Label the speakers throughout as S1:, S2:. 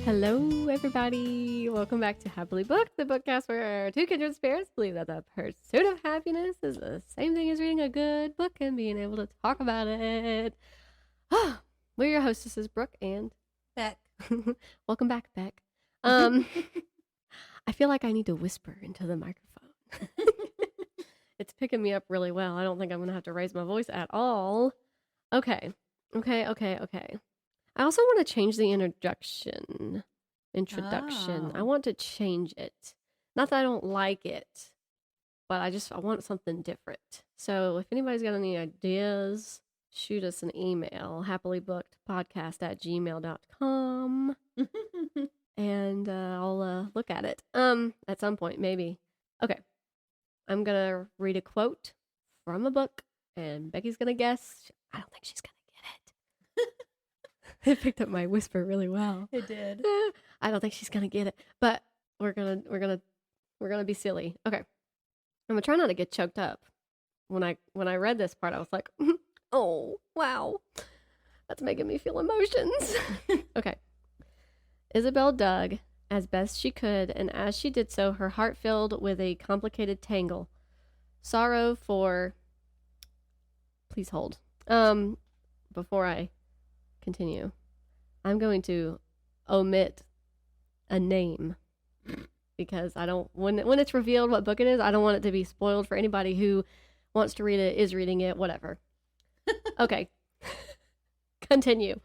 S1: Hello, everybody. Welcome back to Happily Booked, the bookcast where two kindred spirits believe that the pursuit of happiness is the same thing as reading a good book and being able to talk about it. We're your hostesses, Brooke and
S2: Beck.
S1: Welcome back, Beck. I feel like I need to whisper into the microphone. It's picking me up really well. I don't think I'm going to have to raise my voice at all. Okay. I also want to change the introduction.
S2: Oh.
S1: I want to change it. Not that I don't like it, but I want something different. So if anybody's got any ideas, shoot us an email, happilybookedpodcast@gmail.com. And I'll look at it at some point, maybe. Okay. I'm going to read a quote from a book, and Becky's going to guess. I don't think she's going to get it. It picked up my whisper really well.
S2: It did.
S1: I don't think she's going to get it, but we're going to be silly. Okay. I'm going to try not to get choked up. When I read this part, I was like, "Oh, wow. That's making me feel emotions." Okay. Isabel dug as best she could, and as she did so, her heart filled with a complicated tangle. Sorrow for... Please hold. Before I continue, I'm going to omit a name because I don't... When it's revealed what book it is, I don't want it to be spoiled for anybody who wants to read it, is reading it, whatever. Okay. Continue.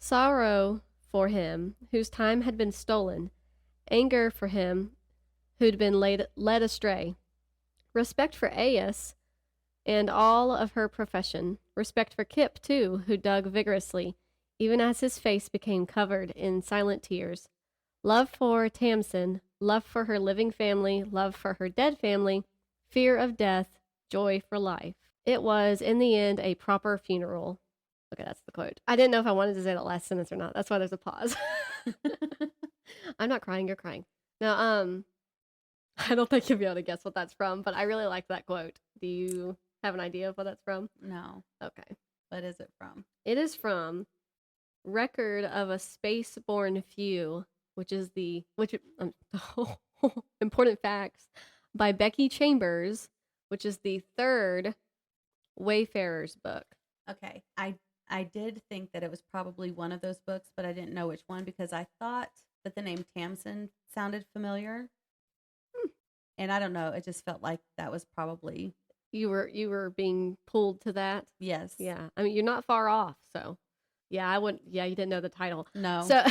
S1: Sorrow for him whose time had been stolen, anger for him who'd been led astray, respect for Ayesha and all of her profession, respect for Kip, too, who dug vigorously, even as his face became covered in silent tears, love for Tamsin, love for her living family, love for her dead family, fear of death, joy for life. It was, in the end, a proper funeral. Okay, that's the quote. I didn't know if I wanted to say that last sentence or not. That's why there's a pause. I'm not crying, you're crying. Now, I don't think you'll be able to guess what that's from, but I really like that quote. Do you have an idea of what that's from?
S2: No.
S1: Okay.
S2: What is it from?
S1: It is from Record of a Spaceborn Few, Important Facts by Becky Chambers, which is the third Wayfarer's book.
S2: Okay. I did think that it was probably one of those books, but I didn't know which one because I thought that the name Tamsin sounded familiar. And I don't know. It just felt like that was probably...
S1: You were being pulled to that?
S2: Yes.
S1: Yeah. I mean, you're not far off, so... Yeah, you didn't know the title.
S2: No.
S1: So,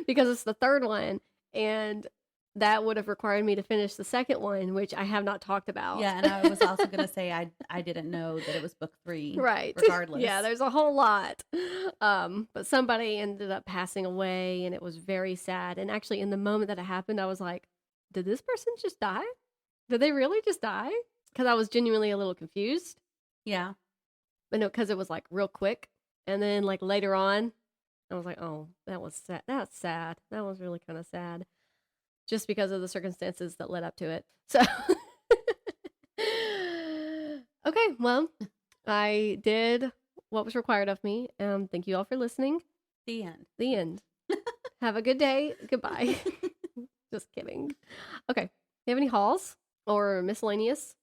S1: because it's the third one, and that would have required me to finish the second one, which I have not talked about.
S2: Yeah, and I was also going to say I didn't know that it was book 3.
S1: Right.
S2: Regardless.
S1: Yeah, there's a whole lot. But somebody ended up passing away, and it was very sad. And actually, in the moment that it happened, I was like, did this person just die? Did they really just die? Because I was genuinely a little confused.
S2: Yeah.
S1: But no, because it was like real quick. And then like later on, I was like, oh, that was sad. That's sad. That was really kind of sad. Just because of the circumstances that led up to it. So, okay, well, I did what was required of me. Thank you all for listening.
S2: The end.
S1: The end. Have a good day. Goodbye. Just kidding. Okay. You have any hauls or miscellaneous?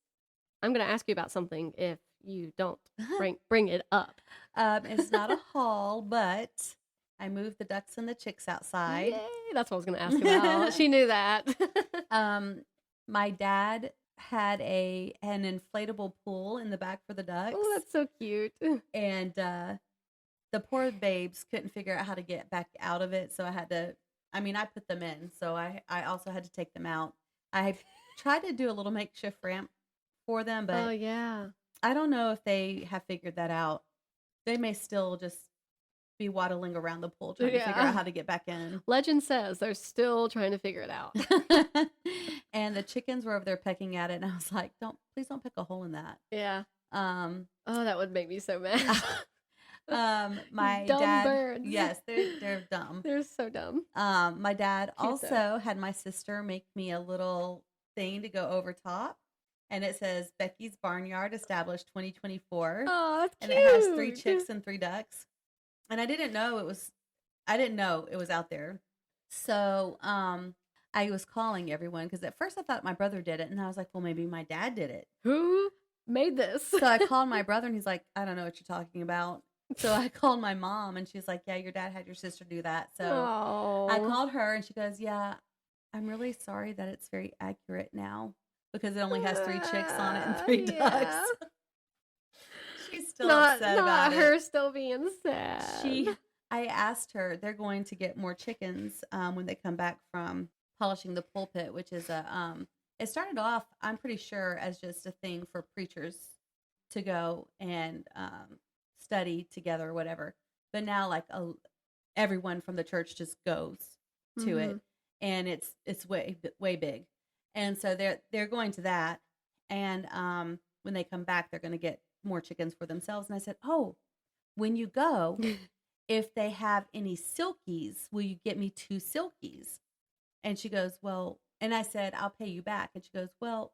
S1: I'm going to ask you about something if you don't bring it up.
S2: It's not a haul, but I moved the ducks and the chicks outside.
S1: Yay, that's what I was going to ask about. She knew that.
S2: My dad had an inflatable pool in the back for the ducks.
S1: Oh, that's so cute.
S2: And the poor babes couldn't figure out how to get back out of it, so I put them in, so I also had to take them out. I tried to do a little makeshift ramp for them, but
S1: oh yeah,
S2: I don't know if they have figured that out. They may still just be waddling around the pool trying to figure out how to get back in.
S1: Legend says they're still trying to figure it out.
S2: And the chickens were over there pecking at it, and I was like, please don't pick a hole in that.
S1: Yeah. Oh, that would make me so mad.
S2: My
S1: dumb
S2: dad,
S1: birds.
S2: yes, they're dumb.
S1: They're so dumb.
S2: My dad
S1: Cute,
S2: also
S1: though.
S2: had my sister make me a little thing to go over top, and it says Becky's Barnyard established 2024.
S1: Oh, that's
S2: and
S1: cute.
S2: it has 3 chicks and 3 ducks. And I didn't know it was I didn't know it was out there. So I was calling everyone because at first I thought my brother did it, and I was like, well, maybe my dad did it.
S1: Who made this?
S2: So I called my brother, and he's like, I don't know what you're talking about. So I called my mom, and she's like, yeah, your dad had your sister do that. So I called her, and she goes, yeah, I'm really sorry that it's very accurate now because it only has 3 chicks on it and 3 ducks. She's still upset about it.
S1: Not her still being sad.
S2: I asked her, they're going to get more chickens when they come back from polishing the pulpit, which is it started off, I'm pretty sure, as just a thing for preachers to go and study together or whatever. But now, like, everyone from the church just goes to it, and it's way big. And so they're going to that, and when they come back, they're going to get more chickens for themselves. And I said, oh, when you go, if they have any silkies, will you get me 2 silkies? And she goes, well, and I said, I'll pay you back. And she goes, well,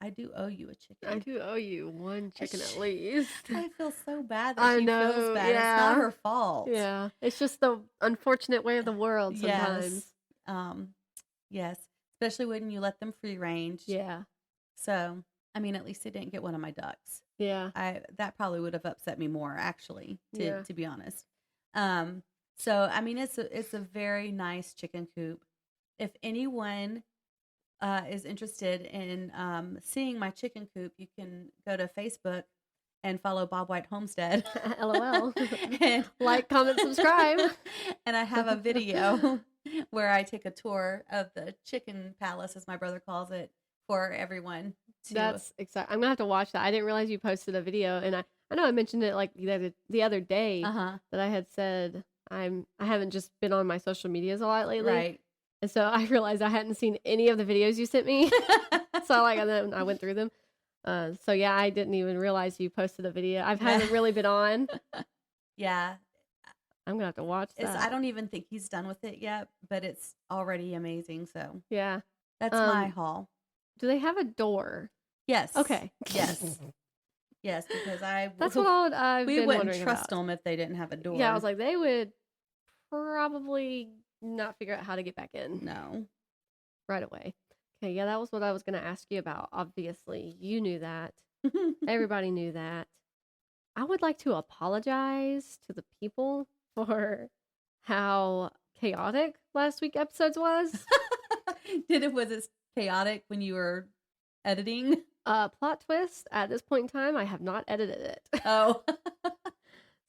S2: I do owe you a chicken.
S1: I do owe you 1 chicken at least.
S2: I feel so bad that she feels bad. Yeah. It's not her fault.
S1: Yeah. It's just the unfortunate way of the world sometimes.
S2: Yes. Yes. Especially when you let them free range.
S1: Yeah.
S2: So, I mean, at least they didn't get one of my ducks.
S1: Yeah.
S2: That probably would have upset me more, actually, to be honest. So, I mean, it's a very nice chicken coop. If anyone is interested in seeing my chicken coop, you can go to Facebook and follow Bob White Homestead.
S1: LOL. And like, comment, subscribe.
S2: And I have a video where I take a tour of the chicken palace, as my brother calls it, for everyone.
S1: That's exciting. I'm gonna have to watch that. I didn't realize you posted a video, and I know I mentioned it like the other day that I had said I haven't just been on my social medias a lot lately,
S2: right?
S1: And so I realized I hadn't seen any of the videos you sent me. So like, and then I went through them. So yeah, I didn't even realize you posted a video. I haven't really been on.
S2: Yeah,
S1: I'm gonna have to watch that.
S2: I don't even think he's done with it yet, but it's already amazing. So
S1: yeah,
S2: that's my haul.
S1: Do they have a door?
S2: Yes.
S1: Okay.
S2: Yes. Yes, because
S1: that's what we
S2: wouldn't trust them if they didn't have a door.
S1: Yeah, I was like, they would probably not figure out how to get back in.
S2: No.
S1: Right away. Okay, yeah, that was what I was going to ask you about. Obviously, you knew that. Everybody knew that. I would like to apologize to the people for how chaotic last week's episodes was.
S2: Was it chaotic when you were editing?
S1: Plot twist, at this point in time, I have not edited it.
S2: Oh.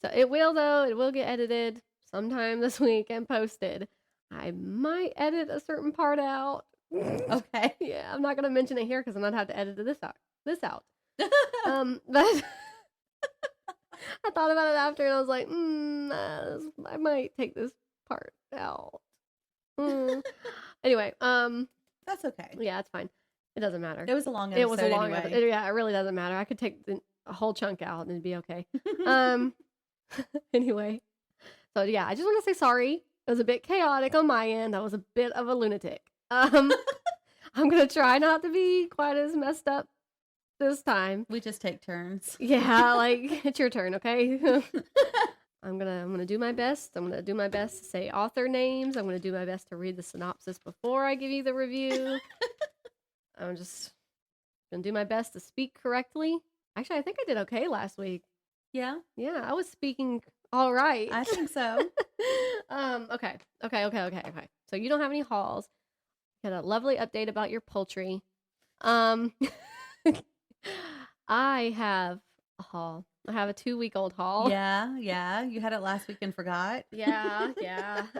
S1: So it will, though. It will get edited sometime this week and posted. I might edit a certain part out.
S2: Okay.
S1: Yeah, I'm not going to mention it here because I'm going to have to edit this out. But I thought about it after and I was like, I might take this part out. Anyway,
S2: that's okay.
S1: Yeah, it's fine. It doesn't matter.
S2: It was a long episode. It was a long episode.
S1: Yeah, it really doesn't matter. I could take a whole chunk out and it'd be okay. Anyway, so yeah, I just want to say sorry. It was a bit chaotic on my end. I was a bit of a lunatic. I'm gonna try not to be quite as messed up this time.
S2: We just take turns.
S1: Yeah, like it's your turn, okay? I'm gonna do my best. I'm gonna do my best to say author names. I'm gonna do my best to read the synopsis before I give you the review. I'm just gonna do my best to speak correctly. Actually, I think I did okay last week.
S2: Yeah?
S1: Yeah, I was speaking all right.
S2: I think so.
S1: Okay. So you don't have any hauls. You had a lovely update about your poultry. I have a haul. I have a 2-week-old haul.
S2: Yeah. You had it last week and forgot.
S1: Yeah.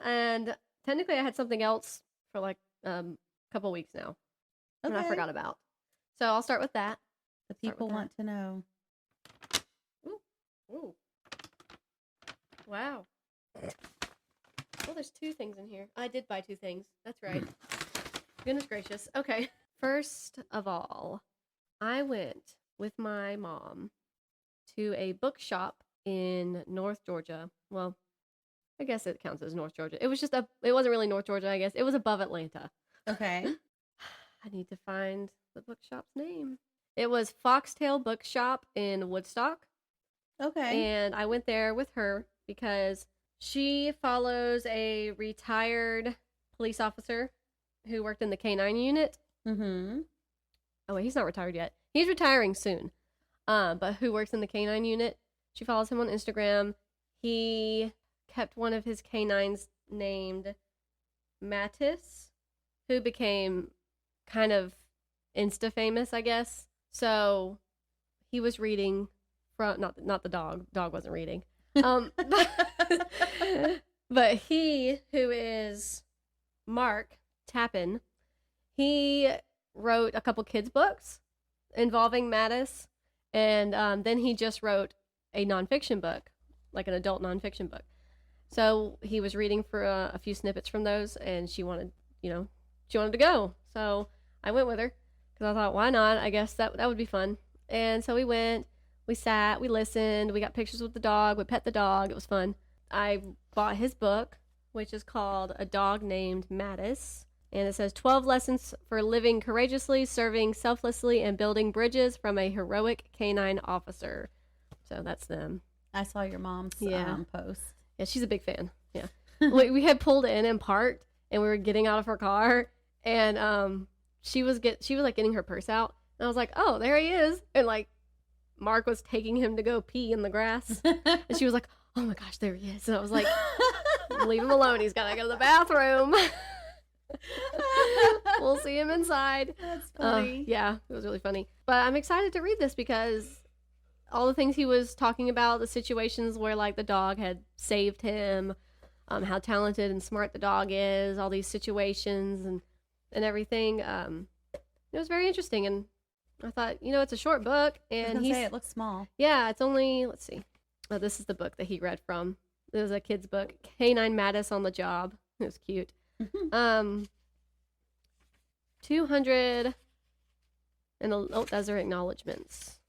S1: And technically I had something else for like a couple weeks now.
S2: Okay.
S1: And I forgot about. So I'll start with that.
S2: The people want to know.
S1: Ooh. Wow. Well, there's 2 things in here. I did buy 2 things. That's right. Goodness gracious. Okay. First of all, I went with my mom to a bookshop in North Georgia. Well, I guess it counts as North Georgia. It wasn't really North Georgia, I guess. It was above Atlanta.
S2: Okay.
S1: I need to find the bookshop's name. It was Foxtail Bookshop in Woodstock.
S2: Okay.
S1: And I went there with her because She follows a retired police officer who worked in the K-9 unit.
S2: Mm-hmm.
S1: Oh, wait, he's not retired yet. He's retiring soon. But who works in the K-9 unit. She follows him on Instagram. He kept one of his canines named Mattis, who became kind of insta-famous, I guess. So he was reading from, not the dog. Dog wasn't reading. But he, who is Mark Tappan, he wrote a couple kids' books involving Mattis, and then he just wrote a nonfiction book, like an adult nonfiction book. So he was reading for a few snippets from those, and she wanted to go. So I went with her because I thought, why not? I guess that would be fun. And so we went, we sat, we listened, we got pictures with the dog, we pet the dog. It was fun. I bought his book, which is called A Dog Named Mattis. And it says 12 lessons for living courageously, serving selflessly, and building bridges from a heroic canine officer. So that's them.
S2: I saw your mom's post.
S1: Yeah, she's a big fan. Yeah. we had pulled in and parked, and we were getting out of her car, and she was like getting her purse out, and I was like, oh, there he is. And like Mark was taking him to go pee in the grass, and she was like, oh my gosh, there he is. And I was like, leave him alone. He's gotta go to the bathroom. We'll see him inside.
S2: That's funny.
S1: Yeah, it was really funny. But I'm excited to read this because all the things he was talking about, the situations where like the dog had saved him, how talented and smart the dog is, all these situations and everything. It was very interesting, and I thought, it's a short book, and
S2: it looks small.
S1: Yeah, it's only, let's see. Oh, this is the book that he read from. It was a kid's book, Canine Mattis on the Job. It was cute. 200 and those are acknowledgments.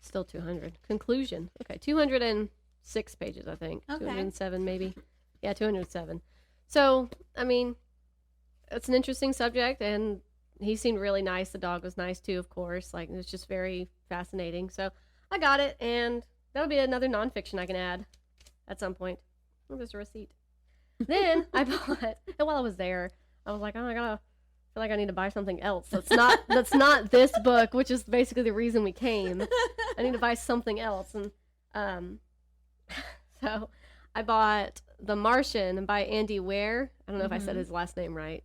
S1: Still 200. Conclusion. Okay, 206 pages, I think. Okay. 207 maybe. Yeah, 207. So, I mean, it's an interesting subject, and he seemed really nice. The dog was nice too, of course. Like, it's just very fascinating. So I got it, and that'll be another nonfiction I can add at some point. Oh, there's a receipt. Then I bought, and while I was there, I was like, oh, I feel like I need to buy something else. That's not this book, which is basically the reason we came. I need to buy something else. And so I bought The Martian by Andy Weir. I don't know if I said his last name right.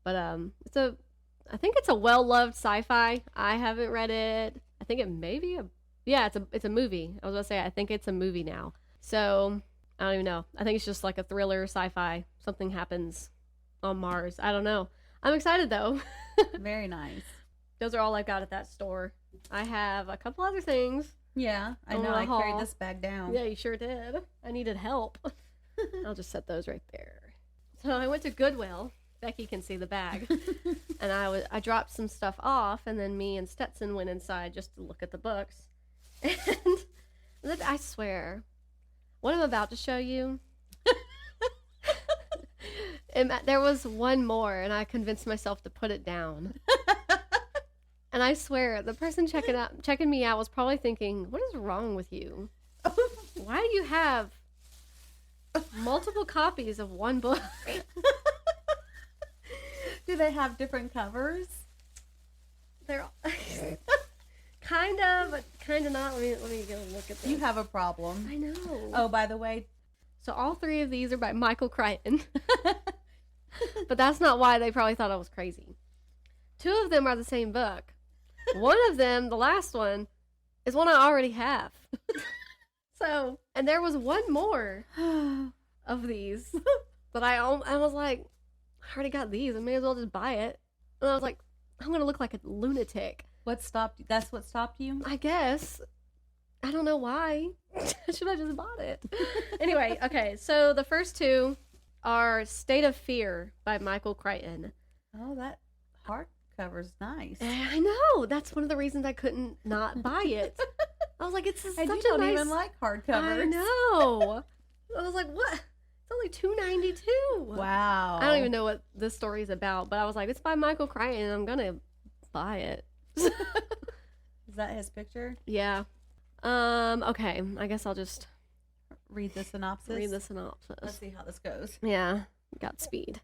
S1: But I think it's a well-loved sci-fi. I haven't read it. I think it may be it's a movie. I was going to say, I think it's a movie now. So I don't even know. I think it's just like a thriller sci-fi. Something happens on Mars. I don't know. I'm excited though.
S2: Very nice.
S1: Those are all I've got at that store. I have a couple other things.
S2: Yeah, I know. I carried this bag down.
S1: Yeah, you sure did. I needed help. I'll just set those right there. So I went to Goodwill. Becky can see the bag. And I dropped some stuff off, and then me and Stetson went inside just to look at the books. And I swear, what I'm about to show you, there was one more, and I convinced myself to put it down. And I swear, the person checking me out was probably thinking, what is wrong with you? Why do you have multiple copies of one book?
S2: Do they have different covers?
S1: They're kind of, but kind of not. Let me go look at this.
S2: You have a problem.
S1: I know.
S2: Oh, by the way,
S1: so all three of these are by Michael Crichton. But that's not why they probably thought I was crazy. Two of them are the same book. One of them, the last one, is one I already have. So, and there was one more of these that I was like, I already got these. I may as well just buy it. And I was like, I'm going to look like a lunatic.
S2: That's what stopped you?
S1: I guess. I don't know why. Should I just bought it? Anyway, okay. So the first two are State of Fear by Michael Crichton.
S2: Oh, that hardcover's nice.
S1: I know. That's one of the reasons I couldn't not buy it. I was like, it's such a nice...
S2: don't even like hardcovers.
S1: I know. I was like, what? It's only $2.92.
S2: Wow.
S1: I don't even know what this story is about, but I was like, it's by Michael Crichton, and I'm gonna buy it.
S2: Is that his picture?
S1: Yeah. Okay. I guess I'll just
S2: read the synopsis?
S1: Read the synopsis.
S2: Let's see how this goes.
S1: Yeah, got speed.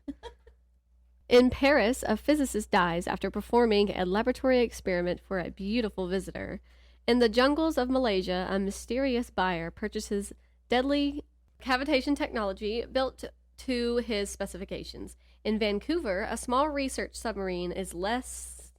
S1: In Paris, a physicist dies after performing a laboratory experiment for a beautiful visitor. In the jungles of Malaysia, a mysterious buyer purchases deadly cavitation technology built to his specifications. In Vancouver, a small research submarine is leased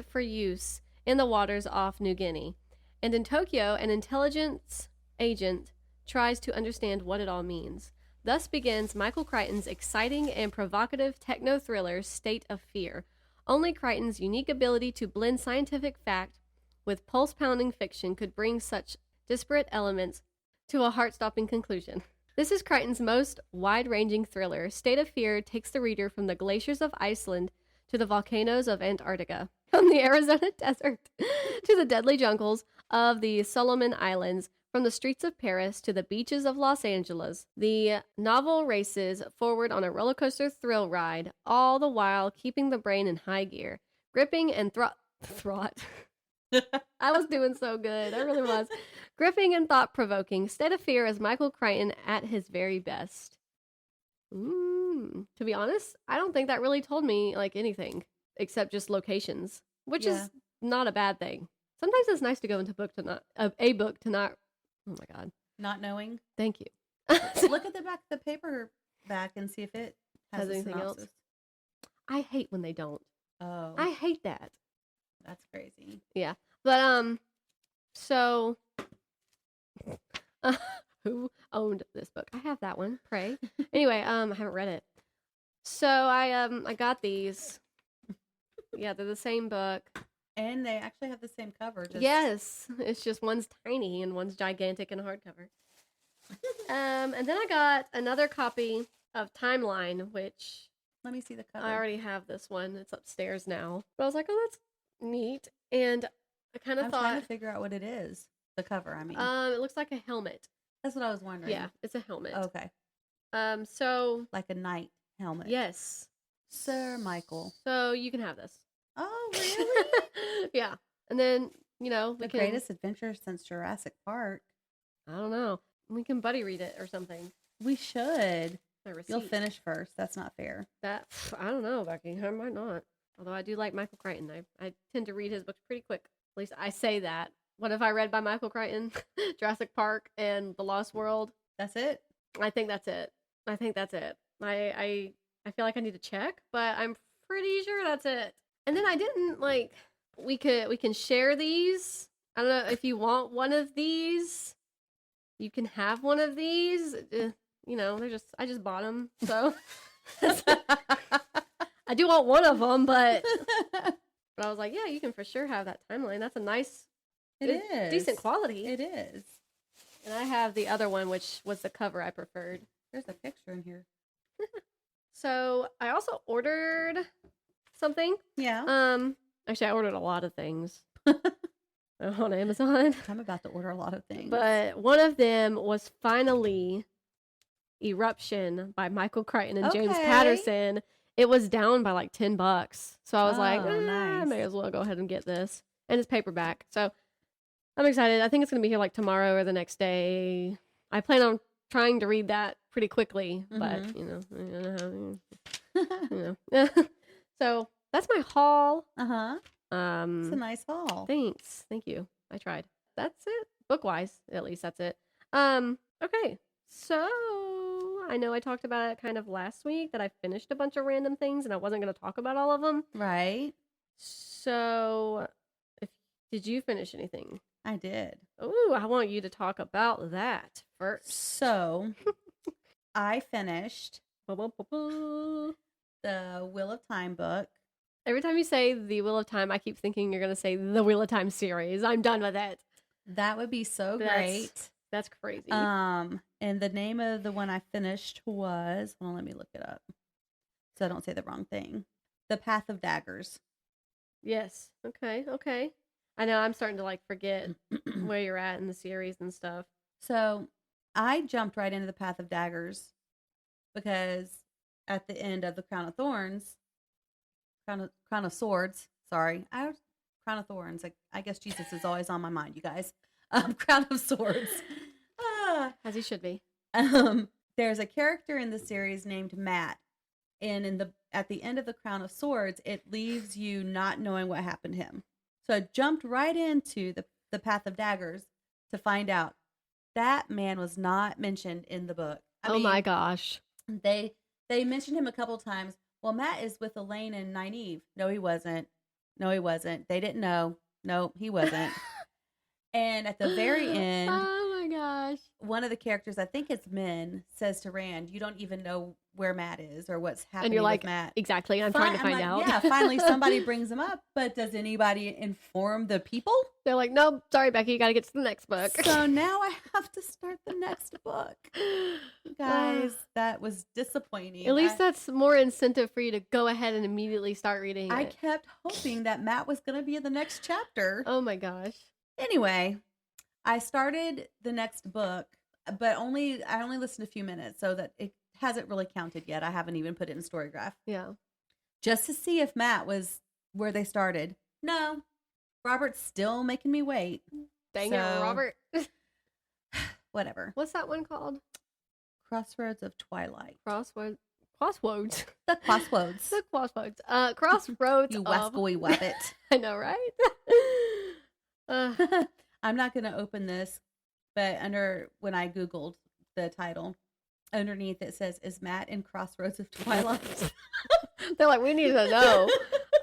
S1: for use in the waters off New Guinea. And in Tokyo, an intelligence agent tries to understand what it all means. Thus begins Michael Crichton's exciting and provocative techno-thriller State of Fear. Only Crichton's unique ability to blend scientific fact with pulse-pounding fiction could bring such disparate elements to a heart-stopping conclusion. This is Crichton's most wide-ranging thriller. State of Fear takes the reader from the glaciers of Iceland to the volcanoes of Antarctica, from the Arizona desert to the deadly jungles of the Solomon Islands, from the streets of Paris to the beaches of Los Angeles. The novel races forward on a roller coaster thrill ride, all the while keeping the brain in high gear, gripping and thought. I was doing so good. I really was. Gripping and thought-provoking. State of Fear is Michael Crichton at his very best. To be honest, I don't think that really told me like anything except just locations, which is not a bad thing. Sometimes it's nice to go into a book to not. Oh my God.
S2: Not knowing.
S1: Thank you.
S2: Look at the back of the paperback and see if it has anything else.
S1: I hate when they don't.
S2: Oh.
S1: I hate that.
S2: That's crazy.
S1: Yeah. But so who owned this book? I have that one. Pray. Anyway, I haven't read it. So I got these. Yeah, they're the same book.
S2: And they actually have the same cover.
S1: Yes. It's just one's tiny and one's gigantic in hardcover. And then I got another copy of Timeline, which
S2: let me see the cover.
S1: I already have this one. It's upstairs now. But I was like, oh, that's neat. And I kind of thought,
S2: trying to figure out what it is. The cover, I mean.
S1: It looks like a helmet.
S2: That's what I was wondering.
S1: Yeah, it's a helmet.
S2: Okay.
S1: So
S2: like a knight helmet.
S1: Yes.
S2: Sir Michael.
S1: So you can have this.
S2: Oh, really?
S1: Yeah. And then,
S2: the greatest adventure since Jurassic Park.
S1: I don't know. We can buddy read it or something.
S2: We should.
S1: My receipt.
S2: You'll finish first. That's not fair.
S1: I don't know, Becky. I might not. Although I do like Michael Crichton. I tend to read his books pretty quick. At least I say that. What have I read by Michael Crichton? Jurassic Park and The Lost World.
S2: That's it?
S1: I think that's it. I feel like I need to check, but I'm pretty sure that's it. And then I didn't we can share these. I don't know if you want one of these. You can have one of these. I just bought them. So I do want one of them, but I was like, yeah, you can for sure have that Timeline. That's a nice,
S2: it is
S1: decent quality.
S2: It is.
S1: And I have the other one, which was the cover I preferred.
S2: There's a picture in here.
S1: So I also ordered something.
S2: Yeah.
S1: Actually, I ordered a lot of things on Amazon.
S2: I'm about to order a lot of things.
S1: But one of them was finally Eruption by Michael Crichton and James Patterson. It was down by like $10. So I was nice. I may as well go ahead and get this. And it's paperback. So I'm excited. I think it's going to be here like tomorrow or the next day. I plan on trying to read that pretty quickly, but So that's my haul.
S2: Uh-huh. It's a nice haul.
S1: Thanks. Thank you. I tried. That's it. Book-wise, at least that's it. Okay. So I know I talked about it kind of last week that I finished a bunch of random things and I wasn't going to talk about all of them.
S2: Right.
S1: So did you finish anything?
S2: I did.
S1: Oh, I want you to talk about that first.
S2: So I finished
S1: the
S2: Wheel of Time book.
S1: Every time you say the Wheel of Time, I keep thinking you're going to say the Wheel of Time series. I'm done with it.
S2: That would be so great.
S1: That's crazy.
S2: And the name of the one I finished was, hold on, let me look it up so I don't say the wrong thing. The Path of Daggers.
S1: Yes. Okay. I know I'm starting to forget where you're at in the series and stuff.
S2: So I jumped right into the Path of Daggers because at the end of the Crown of Swords. Sorry, Crown of Thorns. I guess Jesus is always on my mind, you guys. Crown of Swords.
S1: As he should be.
S2: There's a character in the series named Matt, and at the end of the Crown of Swords, it leaves you not knowing what happened to him. So I jumped right into the Path of Daggers to find out that man was not mentioned in the book. I mean,
S1: my gosh.
S2: They mentioned him a couple times. Well, Matt is with Elaine and Nynaeve. No, he wasn't. No, he wasn't. They didn't know. No, he wasn't. And at the very end,
S1: oh my gosh,
S2: one of the characters, I think it's Min, says to Rand, "You don't even know where Matt is or what's happening
S1: and you're like,
S2: with Matt."
S1: Exactly. I'm trying to find out.
S2: Yeah, finally somebody brings him up, but does anybody inform the people?
S1: They're like, nope, sorry, Becky, you got to get to the next book.
S2: So now I have to start the next book. Guys, that was disappointing.
S1: At least that's more incentive for you to go ahead and immediately start reading
S2: I
S1: it.
S2: kept hoping that Matt was going to be in the next chapter.
S1: Oh my gosh.
S2: Anyway, I started the next book, but I only listened a few minutes, so that it hasn't really counted yet. I haven't even put it in Storygraph.
S1: Yeah.
S2: Just to see if Matt was where they started. No. Robert's still making me wait.
S1: Dang it, Robert.
S2: Whatever.
S1: What's that one called?
S2: Crossroads of Twilight.
S1: Crossroads.
S2: The Crossroads.
S1: The Crossroads. Crossroads.
S2: You wascally wabbit.
S1: I know, right?
S2: I'm not going to open this, but when I Googled the title, underneath it says, "Is Matt in Crossroads of Twilight?"
S1: They're like, we need to know.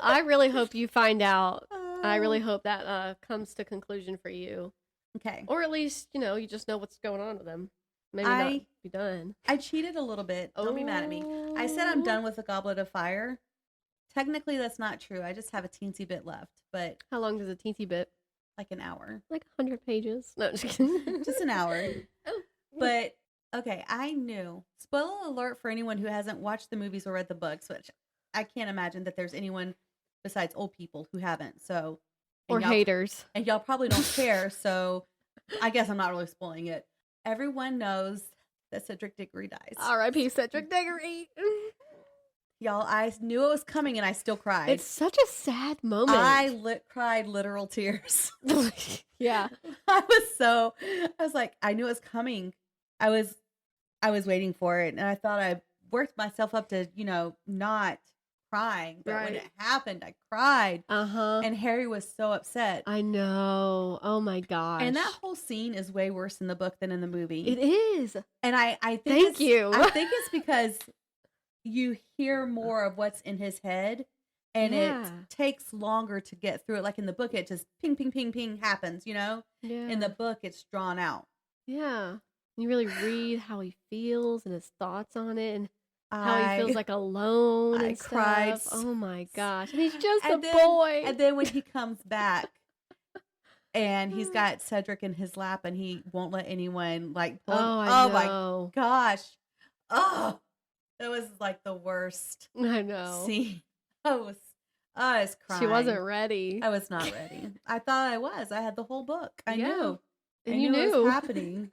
S1: I really hope you find out. I really hope that comes to conclusion for you.
S2: Okay.
S1: Or at least, you just know what's going on with them. Maybe not be done.
S2: I cheated a little bit. Don't be mad at me. I said I'm done with the Goblet of Fire. Technically, that's not true. I just have a teensy bit left. But
S1: how long does a teensy bit?
S2: Like an hour.
S1: Like 100 pages. No, just kidding.
S2: Just an hour. But, okay, I knew. Spoiler alert for anyone who hasn't watched the movies or read the books, which I can't imagine that there's anyone besides old people who haven't. So,
S1: or haters.
S2: And y'all probably don't care, so I guess I'm not really spoiling it. Everyone knows that Cedric Diggory dies.
S1: R.I.P. Cedric Diggory.
S2: Y'all, I knew it was coming and I still cried.
S1: It's such a sad moment.
S2: I cried literal tears.
S1: Yeah.
S2: I was like, I knew it was coming. I was waiting for it, and I thought I worked myself up to, not crying. But when it happened, I cried. And Harry was so upset.
S1: I know. Oh my gosh.
S2: And that whole scene is way worse in the book than in the movie.
S1: It is.
S2: And I think
S1: Thank you.
S2: I think it's because you hear more of what's in his head, and it takes longer to get through it. Like in the book, it just ping, ping, ping, ping happens, Yeah. In the book, it's drawn out.
S1: Yeah. You really read how he feels and his thoughts on it, and how he feels like alone. I cried. Oh my gosh. And he's just a boy.
S2: And then when he comes back and he's got Cedric in his lap and he won't let anyone pull him.
S1: Oh
S2: my gosh. Oh, that was like the worst
S1: I know.
S2: scene. I was crying.
S1: She wasn't ready.
S2: I was not ready. I thought I was. I had the whole book. I knew.
S1: And you knew
S2: it was happening.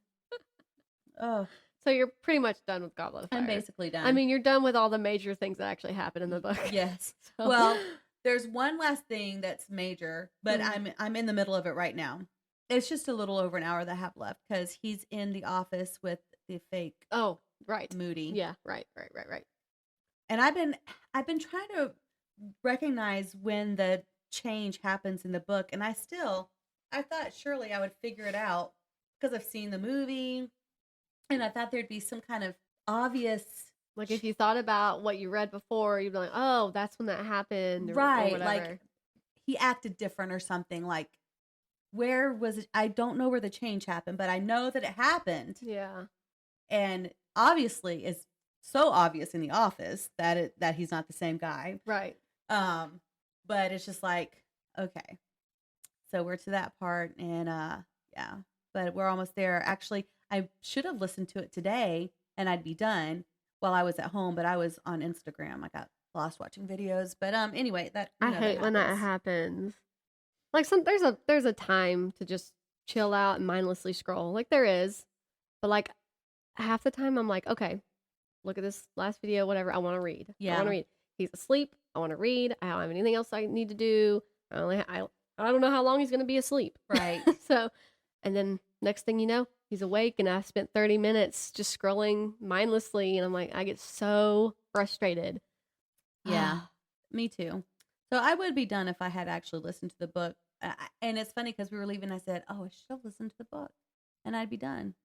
S2: Oh.
S1: So you're pretty much done with Goblet of Fire.
S2: I'm basically done.
S1: I mean, you're done with all the major things that actually happen in the book.
S2: Yes. So. Well, there's one last thing that's major, but I'm in the middle of it right now. It's just a little over an hour that I have left because he's in the office with the fake.
S1: Oh, right.
S2: Moody.
S1: Yeah. Right.
S2: And I've been trying to recognize when the change happens in the book, and I thought surely I would figure it out because I've seen the movie. And I thought there'd be some kind of obvious...
S1: Like if you thought about what you read before, you'd be like, oh, that's when that happened.
S2: Right.
S1: Or
S2: like he acted different or something. Like, where was it? I don't know where the change happened, but I know that it happened.
S1: Yeah.
S2: And obviously, it's so obvious in the office that he's not the same guy.
S1: Right.
S2: But it's just like, okay. So we're to that part. And yeah. But we're almost there. Actually, I should have listened to it today and I'd be done while I was at home, but I was on Instagram. I got lost watching videos. But anyway,
S1: I hate when that happens. Like there's a time to just chill out and mindlessly scroll. Like there is. But like half the time I'm like, okay, look at this last video, whatever. I want to read.
S2: Yeah.
S1: I want to read. He's asleep. I want to read. I don't have anything else I need to do. I don't know how long he's going to be asleep.
S2: Right.
S1: So, and then next thing you know, he's awake, and I've spent 30 minutes just scrolling mindlessly, and I'm like, I get so frustrated.
S2: Yeah, me too. So I would be done if I had actually listened to the book. And it's funny because we were leaving. I said, "Oh, I should have listened to the book, and I'd be done."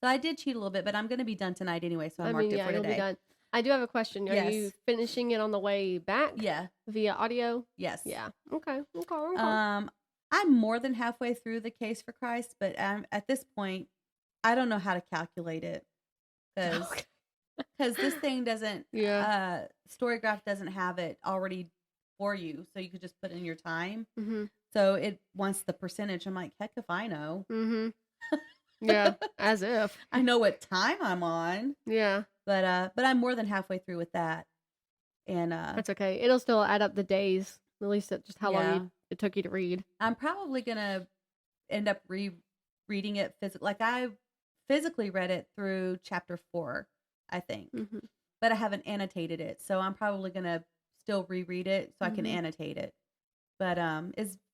S2: So I did cheat a little bit, but I'm going to be done tonight anyway. So I marked it for
S1: you'll
S2: today.
S1: be done. I do have a question. Are
S2: Yes.
S1: you finishing it on the way back?
S2: Yeah.
S1: Via audio?
S2: Yes.
S1: Yeah. Okay.
S2: I'm more than halfway through the Case for Christ, but at this point, I don't know how to calculate it because this thing doesn't.
S1: Yeah.
S2: Storygraph doesn't have it already for you, so you could just put in your time.
S1: Mm-hmm.
S2: So it wants the percentage. I'm like, heck if I know.
S1: Mm-hmm. Yeah, as if
S2: I know what time I'm on.
S1: Yeah,
S2: but I'm more than halfway through with that, and
S1: that's okay. It'll still add up the days, at least at just how long it took you to read.
S2: I'm probably gonna end up reading it physically. Like I physically read it through chapter 4, I think, but I haven't annotated it, so I'm probably gonna still reread it so I can annotate it. But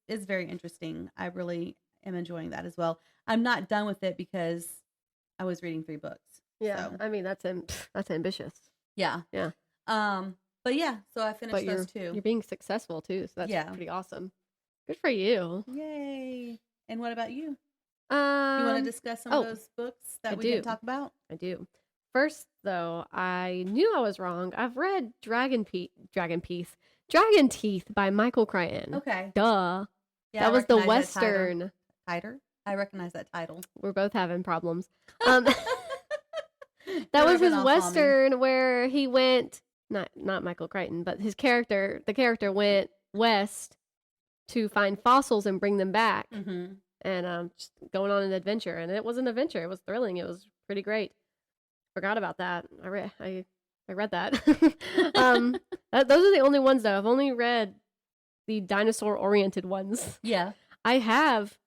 S2: it's very interesting. I really am enjoying that as well. I'm not done with it because I was reading 3 books.
S1: Yeah,
S2: so.
S1: I mean that's ambitious.
S2: Yeah. But yeah, so I finished those 2.
S1: You're being successful too, so that's pretty awesome. Good for you.
S2: Yay! And what about you?
S1: You
S2: want to discuss some of those books that we didn't talk about?
S1: I do. First, though, I knew I was wrong. I've read Dragonteeth by Michael Crichton.
S2: Okay.
S1: Duh.
S2: Yeah,
S1: that was the Western.
S2: Tighter? I recognize that title.
S1: We're both having problems. That was his Western where he went, not Michael Crichton, but the character went west to find fossils and bring them back.
S2: Mm-hmm.
S1: And just going on an adventure. And it was an adventure. It was thrilling. It was pretty great. Forgot about that. I read that. Those are the only ones, though. I've only read the dinosaur-oriented ones.
S2: Yeah.
S1: I have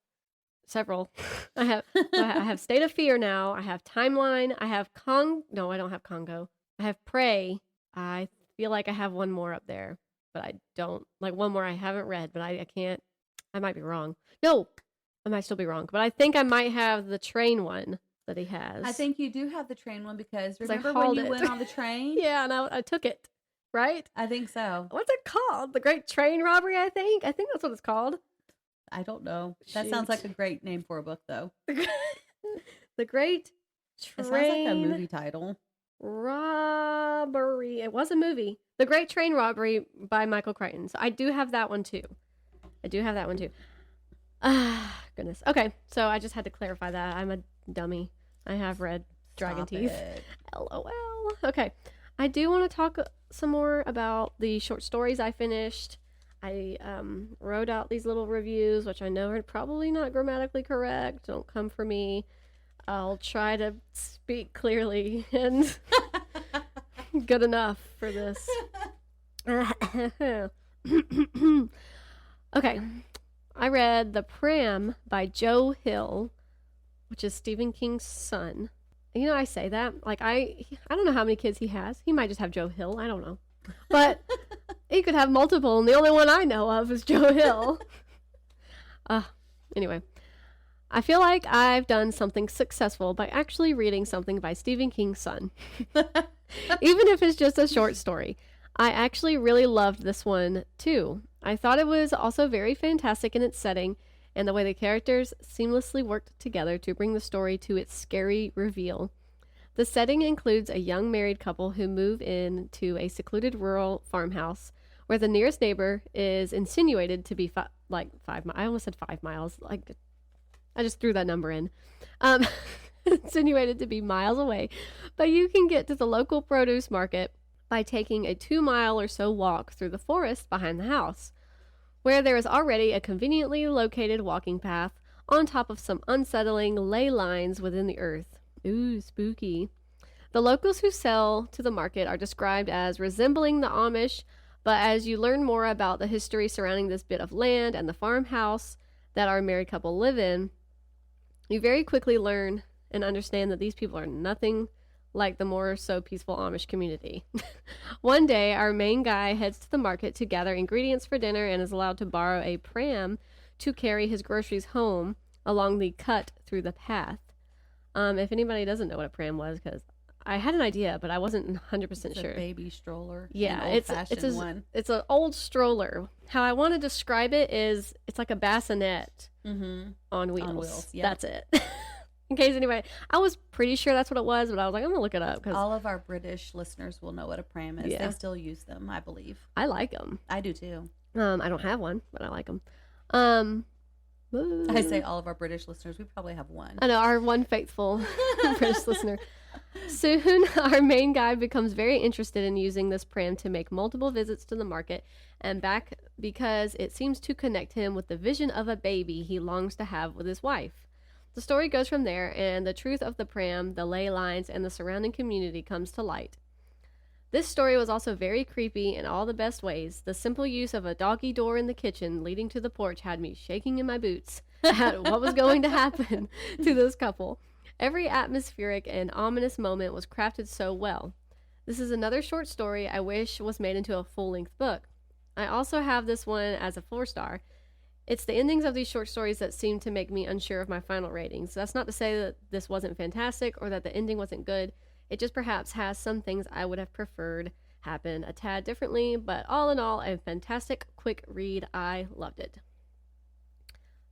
S1: several. I have State of Fear now. I have Timeline. I have No, I don't have Congo. I have Prey. I feel like I have one more up there, but I don't. Like one more I haven't read, but I can't. I might be wrong. No, I might still be wrong, but I think I might have the train one that he has.
S2: I think you do have the train one because remember when you went on the train?
S1: Yeah, and I took it, right?
S2: I think so.
S1: What's it called? The Great Train Robbery, I think. I think that's what it's called.
S2: I don't know. That sounds like a great name for a book, though.
S1: The Great Train.
S2: It sounds like a movie title.
S1: Robbery. It was a movie. The Great Train Robbery by Michael Crichton. So I do have that one too. Goodness. Okay, so I just had to clarify that. I'm a dummy. I have read Dragonteeth. LOL. Okay. I do want to talk some more about the short stories I finished. I wrote out these little reviews, which I know are probably not grammatically correct. Don't come for me. I'll try to speak clearly and good enough for this. Okay. I read The Pram by Joe Hill, which is Stephen King's son. You know, I say that. Like, I don't know how many kids he has. He might just have Joe Hill. I don't know. But he could have multiple, and the only one I know of is Joe Hill. Anyway. I feel like I've done something successful by actually reading something by Stephen King's son. Even if it's just a short story. I actually really loved this one, too. I thought it was also very fantastic in its setting, and the way the characters seamlessly worked together to bring the story to its scary reveal. The setting includes a young married couple who move in to a secluded rural farmhouse where the nearest neighbor is insinuated to be 5 miles. I almost said 5 miles. I just threw that number in. Insinuated to be miles away. But you can get to the local produce market by taking a 2-mile or so walk through the forest behind the house, where there is already a conveniently located walking path on top of some unsettling ley lines within the earth. Ooh, spooky. The locals who sell to the market are described as resembling the Amish, but as you learn more about the history surrounding this bit of land and the farmhouse that our married couple live in, you very quickly learn and understand that these people are nothing like the more so peaceful Amish community. One day, our main guy heads to the market to gather ingredients for dinner and is allowed to borrow a pram to carry his groceries home along the cut through the path. If anybody doesn't know what a pram was, because I had an idea, but I wasn't 100% sure.
S2: A baby stroller.
S1: Yeah,
S2: an old-fashioned one.
S1: It's an old stroller. How I want to describe it is it's like a bassinet on wheels.
S2: On wheels, yeah.
S1: That's it. In case anybody, I was pretty sure that's what it was, but I was like, I'm gonna look it up because
S2: all of our British listeners will know what a pram is.
S1: Yeah.
S2: They still use them, I believe.
S1: I like them.
S2: I do too.
S1: I don't have one, but I like them.
S2: I say all of our British listeners. We probably have one.
S1: I know, our one faithful British listener. Soon, our main guy becomes very interested in using this pram to make multiple visits to the market and back because it seems to connect him with the vision of a baby he longs to have with his wife. The story goes from there, and the truth of the pram, the ley lines, and the surrounding community comes to light. This story was also very creepy in all the best ways. The simple use of a doggy door in the kitchen leading to the porch had me shaking in my boots at what was going to happen to this couple. Every atmospheric and ominous moment was crafted so well. This is another short story I wish was made into a full-length book. I also have this one as a 4-star. It's the endings of these short stories that seem to make me unsure of my final ratings. That's not to say that this wasn't fantastic or that the ending wasn't good. It just perhaps has some things I would have preferred happen a tad differently, but all in all, a fantastic quick read. I loved it.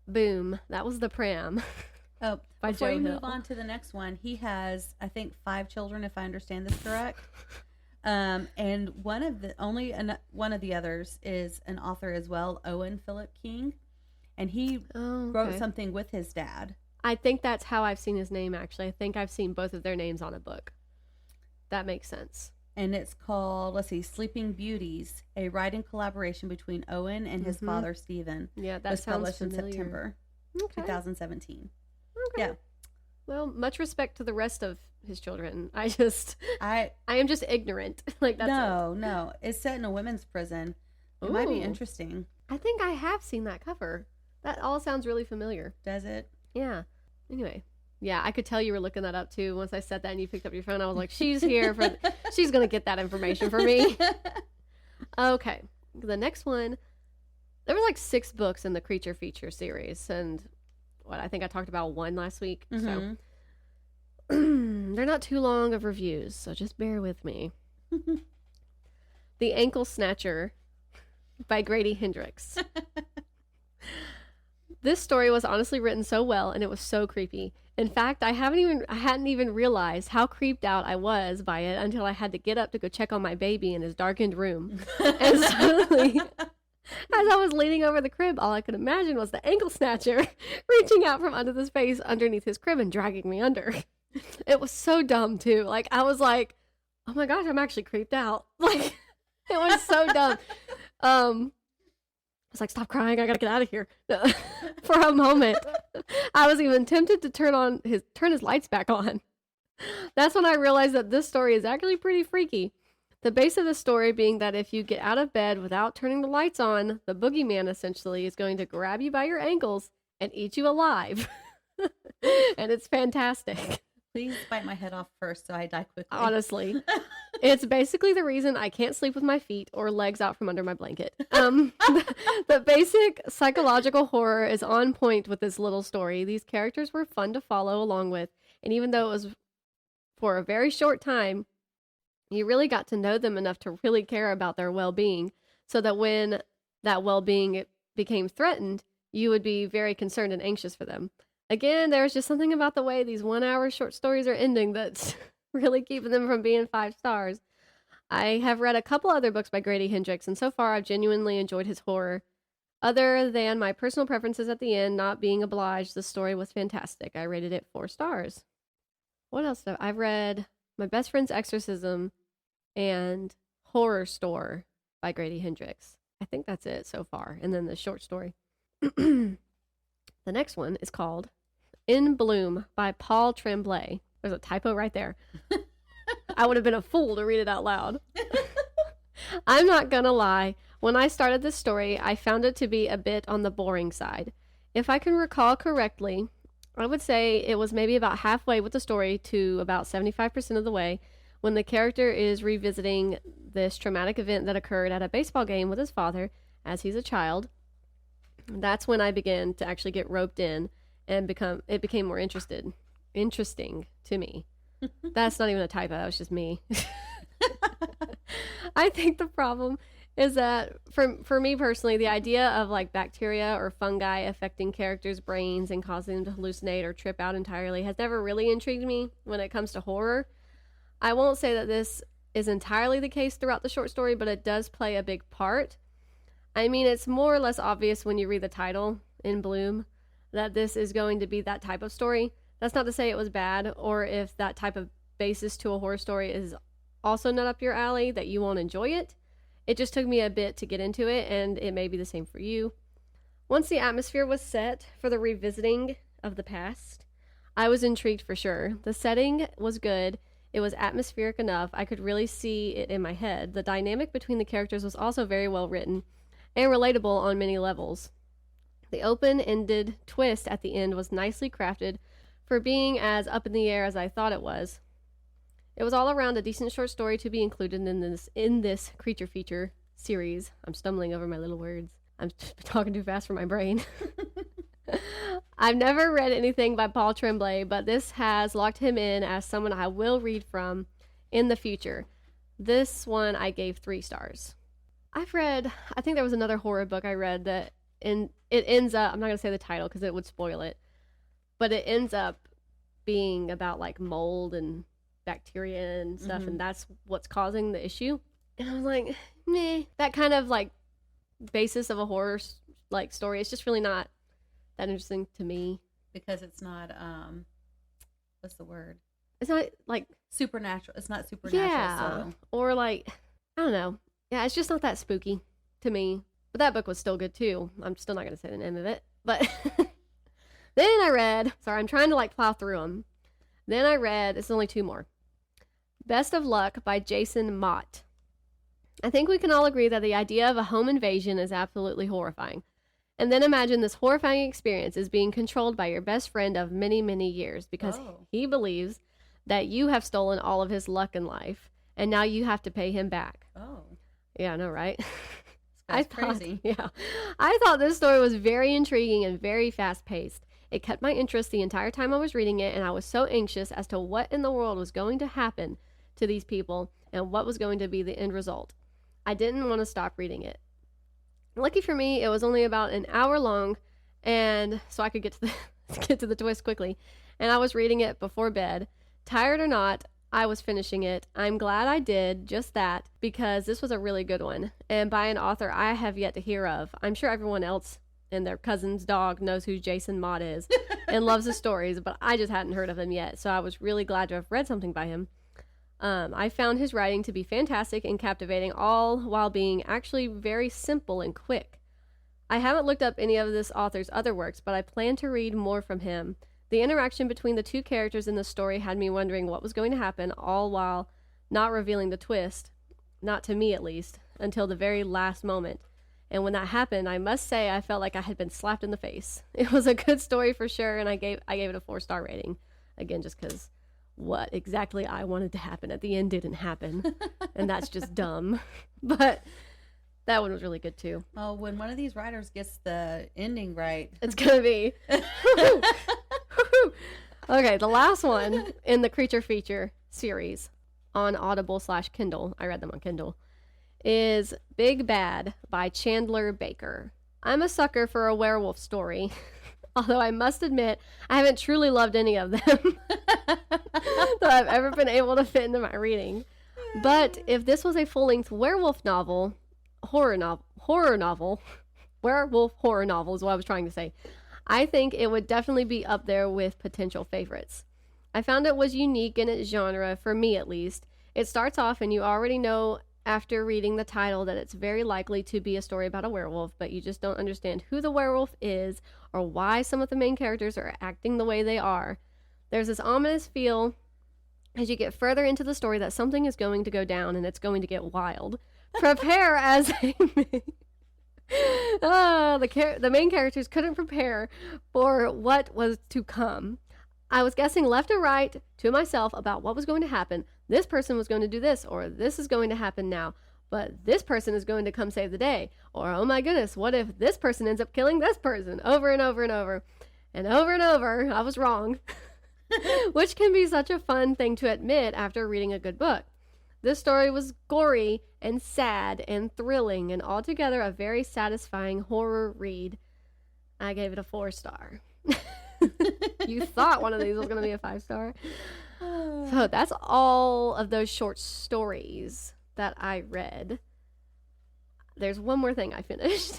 S1: Boom. That was The Pram.
S2: Oh,
S1: by
S2: before
S1: Joe
S2: you
S1: Hill.
S2: move on to the next one, he has, I think, 5 children, if I understand this correct. And one of the others is an author as well, Owen Philip King, and he wrote something with his dad.
S1: I think that's how I've seen his name, actually. I think I've seen both of their names on a book. That makes sense.
S2: And it's called, Sleeping Beauties, a writing collaboration between Owen and his father, Stephen.
S1: Yeah, that
S2: was
S1: sounds
S2: published
S1: familiar.
S2: in September 2017.
S1: Okay.
S2: Yeah.
S1: Well, much respect to the rest of his children. I am just ignorant. Like that's
S2: No. It's set in a women's prison. It might be interesting.
S1: I think I have seen that cover. That all sounds really familiar.
S2: Does it?
S1: Yeah. Anyway. Yeah, I could tell you were looking that up too. Once I said that and you picked up your phone, I was like, she's here she's going to get that information for me. Okay. The next one, there were like 6 books in the Creature Feature series. And I think I talked about 1 last week. So they're not too long of reviews. So just bear with me. The Ankle Snatcher by Grady Hendrix. This story was honestly written so well, and it was so creepy. In fact, I hadn't even realized how creeped out I was by it until I had to get up to go check on my baby in his darkened room. And suddenly, as I was leaning over the crib, all I could imagine was the ankle snatcher reaching out from under the space underneath his crib and dragging me under. It was so dumb, too. Like, I was like, oh my gosh, I'm actually creeped out. Like, it was so dumb. I was like, stop crying, I gotta get out of here. For a moment, I was even tempted to turn his lights back on. That's when I realized that this story is actually pretty freaky. The base of the story being that if you get out of bed without turning the lights on, the boogeyman essentially is going to grab you by your ankles and eat you alive. And it's fantastic.
S2: Please bite my head off first so I die quickly.
S1: Honestly. It's basically the reason I can't sleep with my feet or legs out from under my blanket. The basic psychological horror is on point with this little story. These characters were fun to follow along with, and even though it was for a very short time, you really got to know them enough to really care about their well-being, so that when that well-being became threatened, you would be very concerned and anxious for them. Again, there's just something about the way these 1-hour short stories are ending that's really keeping them from being 5 stars. I have read a couple other books by Grady Hendrix, and so far I've genuinely enjoyed his horror. Other than my personal preferences at the end not being obliged, the story was fantastic. I rated it 4 stars. What else? I've read My Best Friend's Exorcism and Horrorstor by Grady Hendrix. I think that's it so far. And then the short story. The next one is called In Bloom by Paul Tremblay. There's a typo right there. I would have been a fool to read it out loud. I'm not gonna lie. When I started this story, I found it to be a bit on the boring side. If I can recall correctly, I would say it was maybe about halfway with the story to about 75% of the way when the character is revisiting this traumatic event that occurred at a baseball game with his father as he's a child. That's when I began to actually get roped in and became more interested. interesting to me. That's not even a typo. That was just me. I think the problem is that for me personally, the idea of like bacteria or fungi affecting characters' brains and causing them to hallucinate or trip out entirely has never really intrigued me when it comes to horror. I won't say that this is entirely the case throughout the short story, but it does play a big part. I mean, it's more or less obvious when you read the title in Bloom that this is going to be that type of story. That's not to say it was bad, or if that type of basis to a horror story is also not up your alley, that you won't enjoy it. It just took me a bit to get into it, and it may be the same for you. Once the atmosphere was set for the revisiting of the past, I was intrigued for sure. The setting was good. It was atmospheric enough. I could really see it in my head. The dynamic between the characters was also very well written and relatable on many levels. The open-ended twist at the end was nicely crafted for being as up in the air as I thought it was. It was all around a decent short story to be included in this creature feature series. I'm stumbling over my little words. I'm talking too fast for my brain. I've never read anything by Paul Tremblay, but this has locked him in as someone I will read from in the future. This one I gave 3 stars. I think there was another horror book I read that it ends up, I'm not going to say the title because it would spoil it, but it ends up being about like mold and bacteria and stuff, and that's what's causing the issue. And I was like, meh. That kind of like basis of a horror like story, it's just really not that interesting to me.
S2: Because it's not, what's the word?
S1: It's not like
S2: supernatural. It's not supernatural.
S1: Yeah.
S2: So.
S1: Or like, I don't know. Yeah, it's just not that spooky to me. But that book was still good too. I'm still not going to say the name of it. But then I read, sorry, I'm trying to like plow through them. Then I read, it's only 2 more. Best of Luck by Jason Mott. I think we can all agree that the idea of a home invasion is absolutely horrifying. And then imagine this horrifying experience is being controlled by your best friend of many, many years because he believes that you have stolen all of his luck in life and now you have to pay him back.
S2: Oh.
S1: Yeah, I know, right?
S2: That's crazy.
S1: Yeah. I thought this story was very intriguing and very fast-paced. It kept my interest the entire time I was reading it, and I was so anxious as to what in the world was going to happen to these people and what was going to be the end result. I didn't want to stop reading it. Lucky for me, it was only about an hour long, and so I could get to the twist quickly. And I was reading it before bed. Tired or not, I was finishing it. I'm glad I did just that because this was a really good one, and by an author I have yet to hear of. I'm sure everyone else and their cousin's dog knows who Jason Mott is and loves his stories, but I just hadn't heard of him yet, so I was really glad to have read something by him. I found his writing to be fantastic and captivating, all while being actually very simple and quick. I haven't looked up any of this author's other works, but I plan to read more from him. The interaction between the 2 characters in the story had me wondering what was going to happen, all while not revealing the twist, not to me at least, until the very last moment. And when that happened, I must say I felt like I had been slapped in the face. It was a good story for sure, and I gave it a 4-star rating. Again, just because what exactly I wanted to happen at the end didn't happen, and that's just dumb. But that one was really good too.
S2: Oh, when one of these writers gets the ending right,
S1: it's gonna be okay. The last one in the creature feature series on Audible/Kindle, I read them on Kindle, is Big Bad by Chandler Baker. I'm a sucker for a werewolf story, although I must admit I haven't truly loved any of them that I've ever been able to fit into my reading. But if this was a full-length werewolf novel, werewolf horror novel is what I was trying to say, I think it would definitely be up there with potential favorites. I found it was unique in its genre, for me at least. It starts off and you already know after reading the title that it's very likely to be a story about a werewolf, but you just don't understand who the werewolf is or why some of the main characters are acting the way they are. There's this ominous feel as you get further into the story that something is going to go down and it's going to get wild. Prepare as the main characters couldn't prepare for what was to come. I was guessing left or right to myself about what was going to happen. This person was going to do this, or this is going to happen now, but this person is going to come save the day. Or, oh my goodness, what if this person ends up killing this person? Over and over and over. And over and over, I was wrong. which can be such a fun thing to admit after reading a good book. This story was gory and sad and thrilling and altogether a very satisfying horror read. I gave it a 4-star. You thought one of these was going to be a 5-star. So that's all of those short stories that I read. There's one more thing I finished,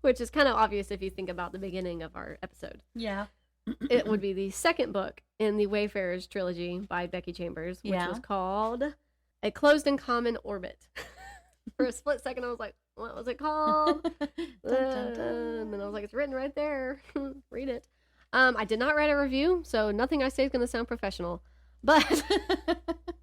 S1: which is kind of obvious if you think about the beginning of our episode.
S2: Yeah.
S1: It would be the second book in the Wayfarers trilogy by Becky Chambers, which was called A Closed and Common Orbit. For a split second, I was like, what was it called? And then I was like, it's written right there. Read it. I did not write a review, so nothing I say is going to sound professional. But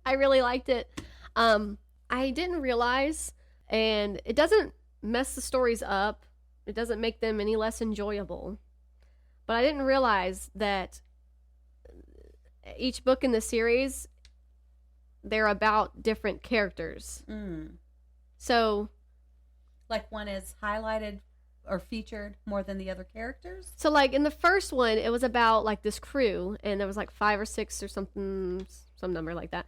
S1: I really liked it. I didn't realize, and it doesn't mess the stories up. It doesn't make them any less enjoyable. But I didn't realize that each book in the series, they're about different characters. So,
S2: like one is highlighted or featured more than the other characters?
S1: So, like, in the first one, it was about, like, this crew, and there was, like, 5 or 6 or something, some number like that.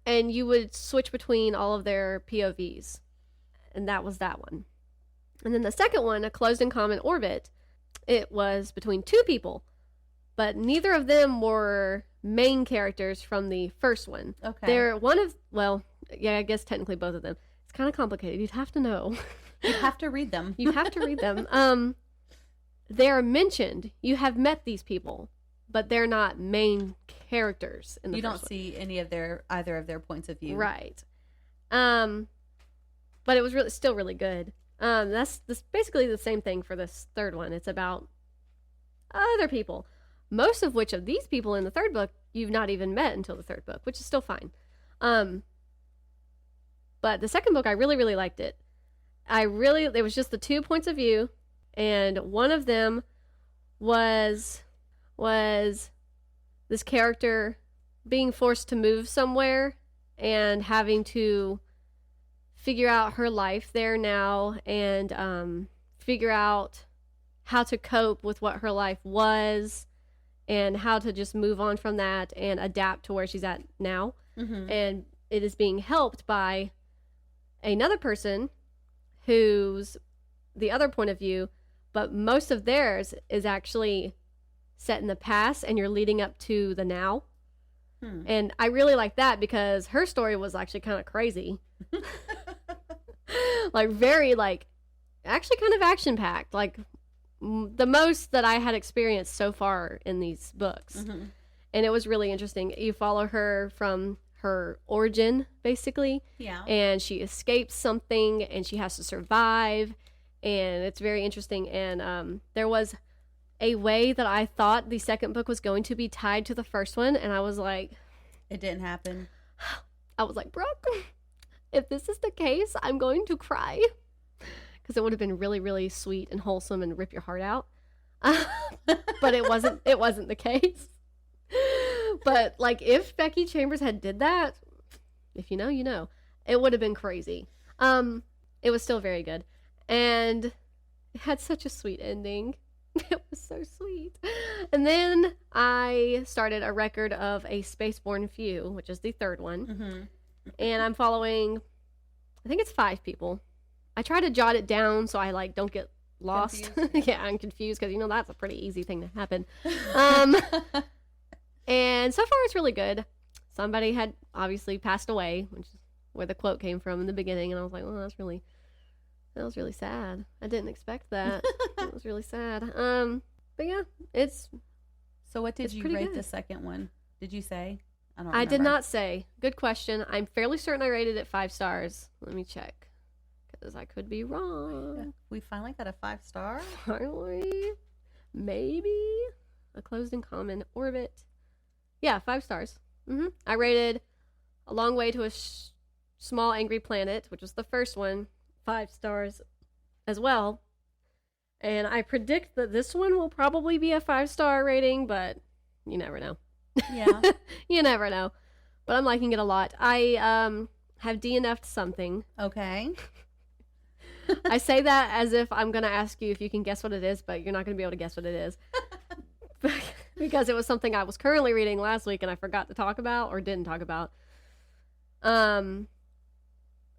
S1: And you would switch between all of their POVs. And that was that one. And then the second one, A Closed and Common Orbit, it was between 2 people. But neither of them were main characters from the first one.
S2: Okay.
S1: They're one of, well, yeah, I guess technically both of them. It's kind of complicated. You'd have to know.
S2: You have to read them.
S1: You have to read them. They're mentioned. You have met these people, but they're not main characters in the
S2: You
S1: first
S2: don't
S1: one.
S2: see any of either of their points of view.
S1: Right. But it was still really good. That's basically the same thing for this third one. It's about other people, most of which of these people in the third book you've not even met until the third book, which is still fine. But the second book, I really, really liked it. There was just the 2 points of view, and one of them was this character being forced to move somewhere and having to figure out her life there now and figure out how to cope with what her life was and how to just move on from that and adapt to where she's at now.
S2: Mm-hmm.
S1: And it is being helped by another person who's the other point of view, but most of theirs is actually set in the past and you're leading up to the now. And I really like that because her story was actually kind of crazy. Like very actually kind of action packed, like the most that I had experienced so far in these books.
S2: Mm-hmm.
S1: And it was really interesting. You follow her from her origin, basically.
S2: Yeah.
S1: And she escapes something and she has to survive. And it's very interesting. And there was a way that I thought the second book was going to be tied to the first one. And I was like...
S2: It didn't happen.
S1: I was like, Brooke, if this is the case, I'm going to cry. Because it would have been really, really sweet and wholesome and rip your heart out. But it wasn't the case. But like if Becky Chambers had did that, if you know, you know, it would have been crazy. It was still very good. And it had such a sweet ending. It was so sweet. And then I started a record of a Spaceborn few, which is the third one.
S2: Mm-hmm.
S1: And I'm following, I think it's 5 people. I try to jot it down so I don't get lost. Yeah, I'm confused because that's a pretty easy thing to happen. And so far it's really good. Somebody had obviously passed away, which is where the quote came from in the beginning, and I was like, well, that was really sad. I didn't expect that. It was really sad. But yeah, it's...
S2: So what did you
S1: pretty
S2: rate
S1: good.
S2: the second one? Did you say?
S1: I did not say. Good question. I'm fairly certain I rated it 5 stars. Let me check. Because I could be wrong.
S2: We finally got a 5-star?
S1: Finally. Maybe. A Closed and Common Orbit. Yeah, 5 stars. Mm-hmm. I rated A Long Way to a Small Angry Planet, which was the first one, 5 stars as well. And I predict that this one will probably be a 5-star rating, but you never know.
S2: Yeah.
S1: You never know. But I'm liking it a lot. I have DNF'd something.
S2: Okay.
S1: I say that as if I'm going to ask you if you can guess what it is, but you're not going to be able to guess what it is. because it was something I was currently reading last week and I forgot to talk about or didn't talk about. I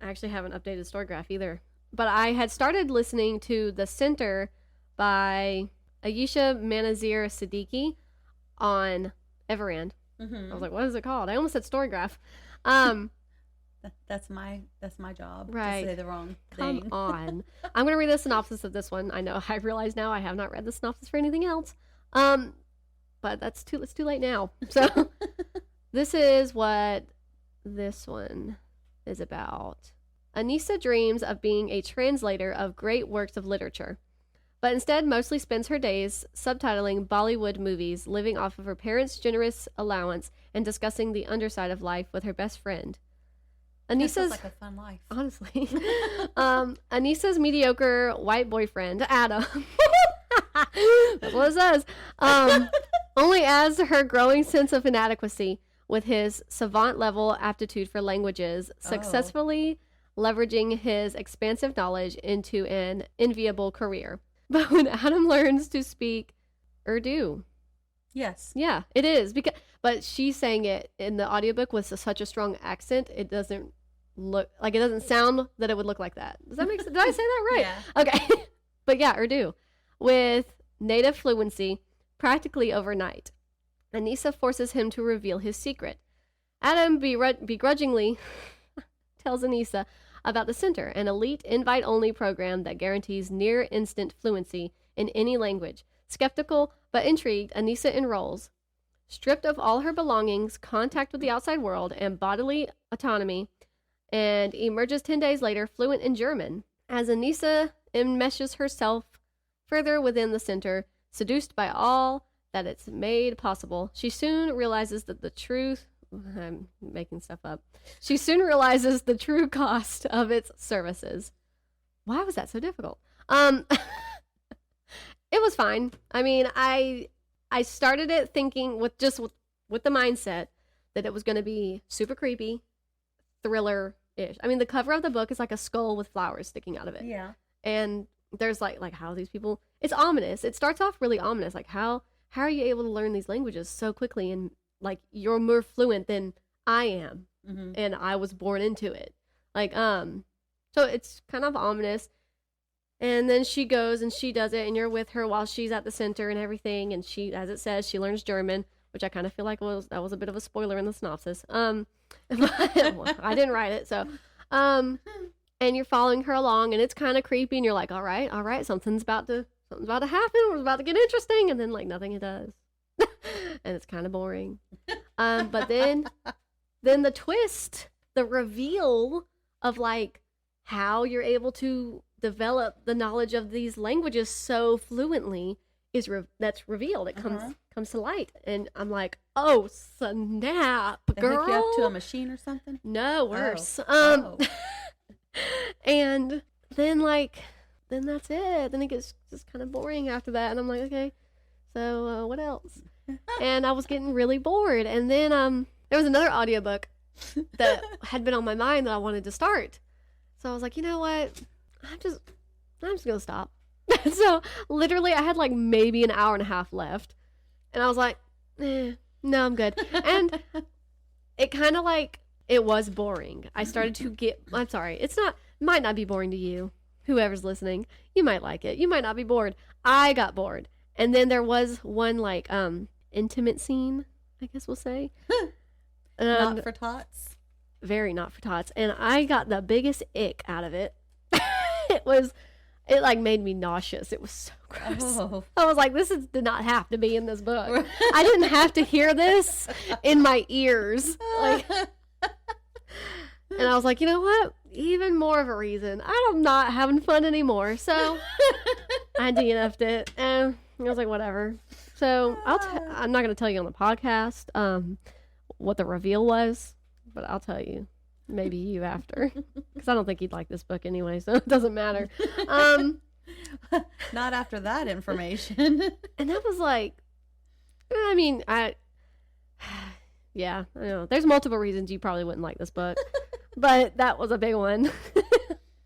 S1: actually haven't updated Storygraph either. But I had started listening to The Center by Ayesha Manazir Siddiqui on Everand. I was like, what is it called? I almost said Storygraph.
S2: That's my job.
S1: Right.
S2: To say the wrong thing.
S1: Come on. I'm going to read the synopsis of this one. I know, I realize now I have not read the synopsis for anything else. But it's too late now. So this is what this one is about. Anissa dreams of being a translator of great works of literature, but instead mostly spends her days subtitling Bollywood movies, living off of her parents' generous allowance, and discussing the underside of life with her best friend.
S2: Anissa's sounds like a fun life.
S1: Honestly. Anissa's mediocre white boyfriend, Adam. That's what it says. Only adds to her growing sense of inadequacy with his savant-level aptitude for languages, successfully leveraging his expansive knowledge into an enviable career. But when Adam learns to speak Urdu...
S2: Yes.
S1: Yeah, it is. But she's saying it in the audiobook with such a strong accent, it doesn't look... Like, it doesn't sound that it would look like that. Does that make sense? Did I say that right?
S2: Yeah.
S1: Okay. But yeah, Urdu. With native fluency practically overnight. Anissa forces him to reveal his secret. Adam begrudgingly tells Anissa about the Center, an elite invite-only program that guarantees near-instant fluency in any language. Skeptical but intrigued, Anissa enrolls. Stripped of all her belongings, contact with the outside world, and bodily autonomy, and emerges 10 days later fluent in German. As Anissa enmeshes herself further within the Center, seduced by all that it's made possible, she soon realizes that the truth... I'm making stuff up. She soon realizes the true cost of its services. Why was that so difficult? It was fine. I mean, I started it thinking with the mindset that it was going to be super creepy, thriller-ish. I mean, the cover of the book is like a skull with flowers sticking out of it.
S2: Yeah.
S1: And there's like how these people... It's ominous. It starts off really ominous. Like, how are you able to learn these languages so quickly? And, like, you're more fluent than I am. Mm-hmm. And I was born into it. Like, so it's kind of ominous. And then she goes and she does it, and you're with her while she's at the Center and everything. And she, as it says, she learns German, which I kind of feel like that was a bit of a spoiler in the synopsis. Well, I didn't write it, so. And you're following her along, and it's kind of creepy, and you're like, all right, something's about to happen. We're about to get interesting, and then like nothing it does, and it's kind of boring. But then the twist, the reveal of like how you're able to develop the knowledge of these languages so fluently that's revealed. It comes to light, and I'm like, oh snap,
S2: they
S1: girl!
S2: hook you up to a machine or something?
S1: No, worse.
S2: Oh.
S1: And then that's it. Then it gets just kind of boring after that, and I'm like, okay, so what else? And I was getting really bored, and then there was another audiobook that had been on my mind that I wanted to start. So I was like, you know what? I'm just gonna stop. So literally I had like maybe an hour and a half left, and I was like, no, I'm good. And it kind of like, it was boring. I started to get, I'm sorry, might not be boring to you, whoever's listening. You might like it. You might not be bored. I got bored. And then there was one like intimate scene, I guess we'll say.
S2: Not for tots.
S1: Very not for tots. And I got the biggest ick out of it. It like made me nauseous. It was so gross. Oh. I was like, did not have to be in this book. I didn't have to hear this in my ears. Like, and I was like, you know what? Even more of a reason. I'm not having fun anymore. So I DNF'd it. And I was like, whatever. So I'm not going to tell you on the podcast what the reveal was, but I'll tell you. Maybe you after. Because I don't think you'd like this book anyway, so it doesn't matter.
S2: Not after that information.
S1: And that was like, I mean, yeah, I know. There's multiple reasons you probably wouldn't like this book. But that was a big one.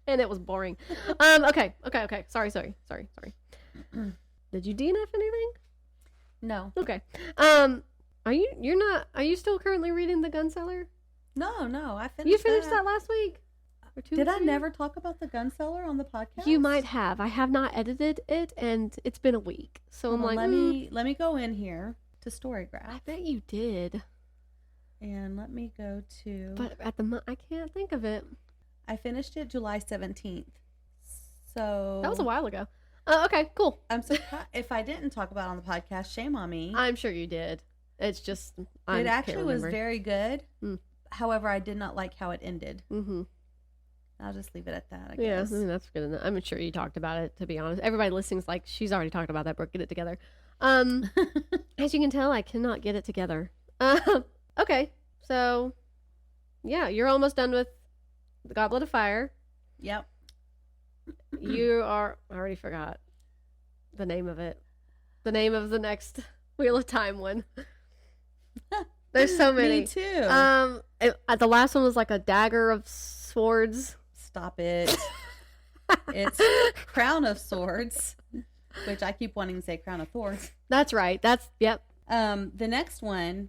S1: And it was boring. Okay. Sorry. Did you DNF anything?
S2: No.
S1: Okay. Are you still currently reading The Gunseller?
S2: No, I finished
S1: You finished that last week? Or 2
S2: Did
S1: weeks
S2: I
S1: ago?
S2: never talk about The Gunseller on the podcast?
S1: You might have. I have not edited it, and it's been a week. So
S2: Hold
S1: I'm
S2: on,
S1: like,
S2: let me go in here to
S1: I
S2: Storygraph.
S1: bet you did.
S2: And let me go to...
S1: But I can't think of it.
S2: I finished it July 17th. So...
S1: That was a while ago. Okay, cool.
S2: I'm surprised. If I didn't talk about it on the podcast, shame on me.
S1: I'm sure you did. It's just...
S2: It actually was very good.
S1: Mm.
S2: However, I did not like how it ended.
S1: Mm-hmm.
S2: I'll just leave it at that, I
S1: Yeah,
S2: guess.
S1: I mean, that's good enough. I'm sure you talked about it, to be honest. Everybody listening's like, she's already talked about that, Brooke. Get it together. As you can tell, I cannot get it together. Okay, so, yeah, you're almost done with the Goblet of Fire.
S2: Yep.
S1: You are... I already forgot the name of it. The name of the next Wheel of Time one. There's so many.
S2: Me too.
S1: The last one was like a dagger of swords.
S2: Stop it. It's Crown of Swords, which I keep wanting to say Crown of Thorns.
S1: That's right. Yep.
S2: The next one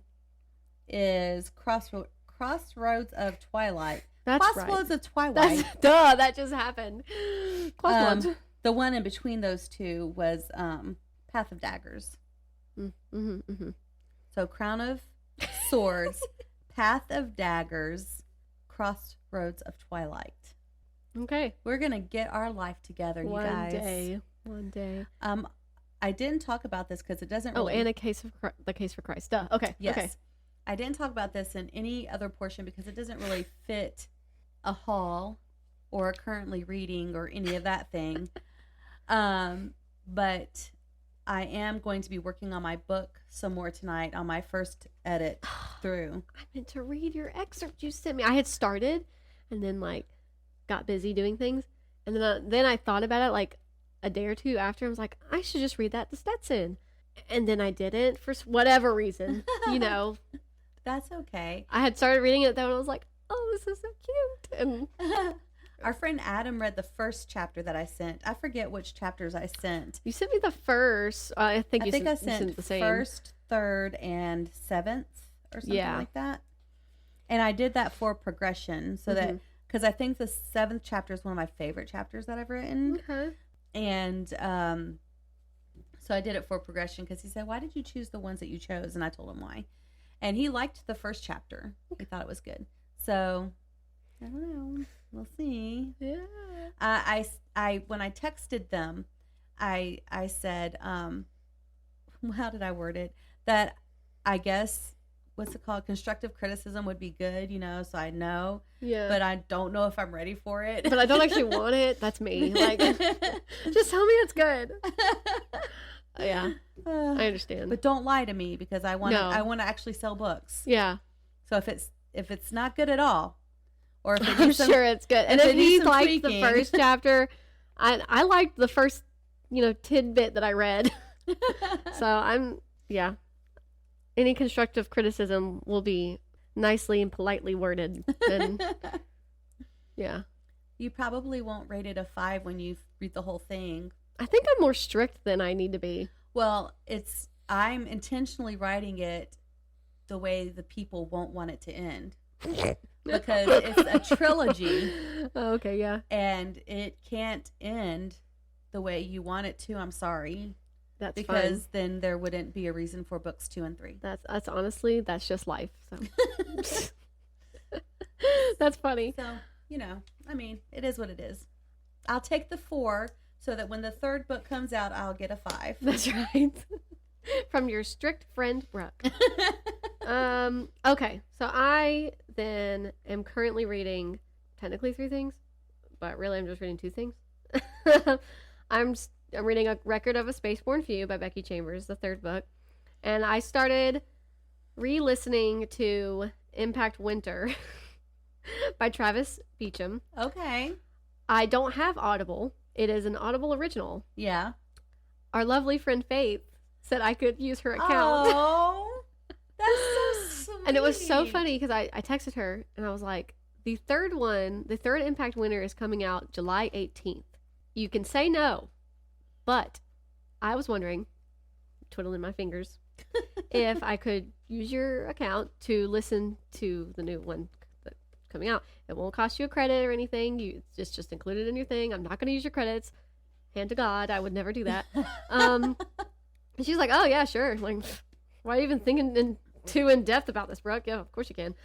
S2: is Crossroads of Twilight.
S1: That's
S2: Crossroads
S1: right.
S2: of Twilight.
S1: Duh, that just happened. Crossroads.
S2: The one in between those two was Path of Daggers.
S1: Mm-hmm, mm-hmm.
S2: So Crown of Swords, Path of Daggers, Crossroads of Twilight.
S1: Okay.
S2: We're gonna get our life together, you guys.
S1: One day.
S2: I didn't talk about this because it doesn't.
S1: Oh,
S2: really...
S1: and the case for Christ. Duh. Okay.
S2: Yes.
S1: Okay.
S2: I didn't talk about this in any other portion because it doesn't really fit a haul or a currently reading or any of that thing. But I am going to be working on my book some more tonight on my first edit through.
S1: I meant to read your excerpt you sent me. I had started and then got busy doing things. And then I thought about it a day or two after. I was like, I should just read that to Stetson. And then I didn't for whatever reason,
S2: That's okay.
S1: I had started reading it though, and I was like, "Oh, this is so cute." And
S2: our friend Adam read the first chapter that I sent. I forget which chapters I sent.
S1: you sent me the first. I think
S2: I sent
S1: the same.
S2: first, third, and seventh, or something like that. And I did that for progression, so that because I think the 7th chapter is one of my favorite chapters that I've written.
S1: Okay.
S2: And so I did it for progression because he said, "Why did you choose the ones that you chose?" And I told him why. And he liked the first chapter. He thought it was good. So, I don't know. We'll see.
S1: Yeah.
S2: I when I texted them, I said, how did I word it? That I guess, what's it called? Constructive criticism would be good, so I know.
S1: Yeah.
S2: But I don't know if I'm ready for it.
S1: But I don't actually want it. That's me. Just tell me it's good. Yeah. I understand.
S2: But don't lie to me because I want
S1: No.
S2: I want to actually sell books.
S1: Yeah.
S2: So if it's not good at all, or if it
S1: I'm
S2: needs some,
S1: sure it's good. And
S2: if
S1: if
S2: it needs
S1: he
S2: some
S1: liked
S2: tweaking.
S1: the first chapter, I liked the first, tidbit that I read. So yeah. Any constructive criticism will be nicely and politely worded. And yeah.
S2: You probably won't rate it a 5 when you read the whole thing.
S1: I think I'm more strict than I need to be.
S2: Well, I'm intentionally writing it the way the people won't want it to end. Because it's a trilogy.
S1: Oh, okay, yeah.
S2: And it can't end the way you want it to. I'm sorry.
S1: That's
S2: because
S1: fine.
S2: then there wouldn't be a reason for books 2 and 3.
S1: That's honestly, that's just life. So that's funny.
S2: So, it is what it is. I'll take the 4 so that when the 3rd book comes out, I'll get a 5.
S1: That's right. From your strict friend, Brooke. Okay. So I then am currently reading technically 3 things, but really I'm just reading 2 things. I'm reading A Record of a Spaceborn Few by Becky Chambers, the 3rd book. And I started re-listening to Impact Winter by Travis Beecham.
S2: Okay.
S1: I don't have Audible. It is an Audible original.
S2: Yeah.
S1: Our lovely friend Faith said I could use her account.
S2: Oh, that's so sweet.
S1: And it was so funny because I texted her and I was like, the third Impact Winter is coming out July 18th. You can say no, but I was wondering, twiddling my fingers, if I could use your account to listen to the new one that's coming out. It won't cost you a credit or anything. It's just included in your thing. I'm not going to use your credits. Hand to God, I would never do that. And she's like, oh, yeah, sure. Like, why are you even thinking too in depth about this, Brooke? Yeah, of course you can.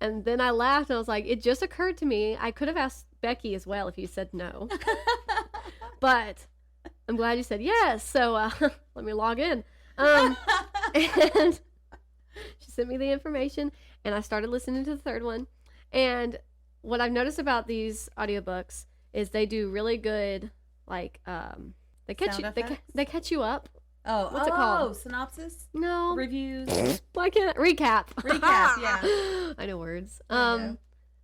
S1: And then I laughed and I was like, it just occurred to me. I could have asked Becky as well if you said no. But I'm glad you said yes. So let me log in. And she sent me the information and I started listening to the third one. And what I've noticed about these audiobooks is they do really good, like, they catch they catch you up.
S2: Oh, what's it called? Synopsis?
S1: No.
S2: Reviews?
S1: Why can't recap?
S2: Recap, yeah.
S1: I know words.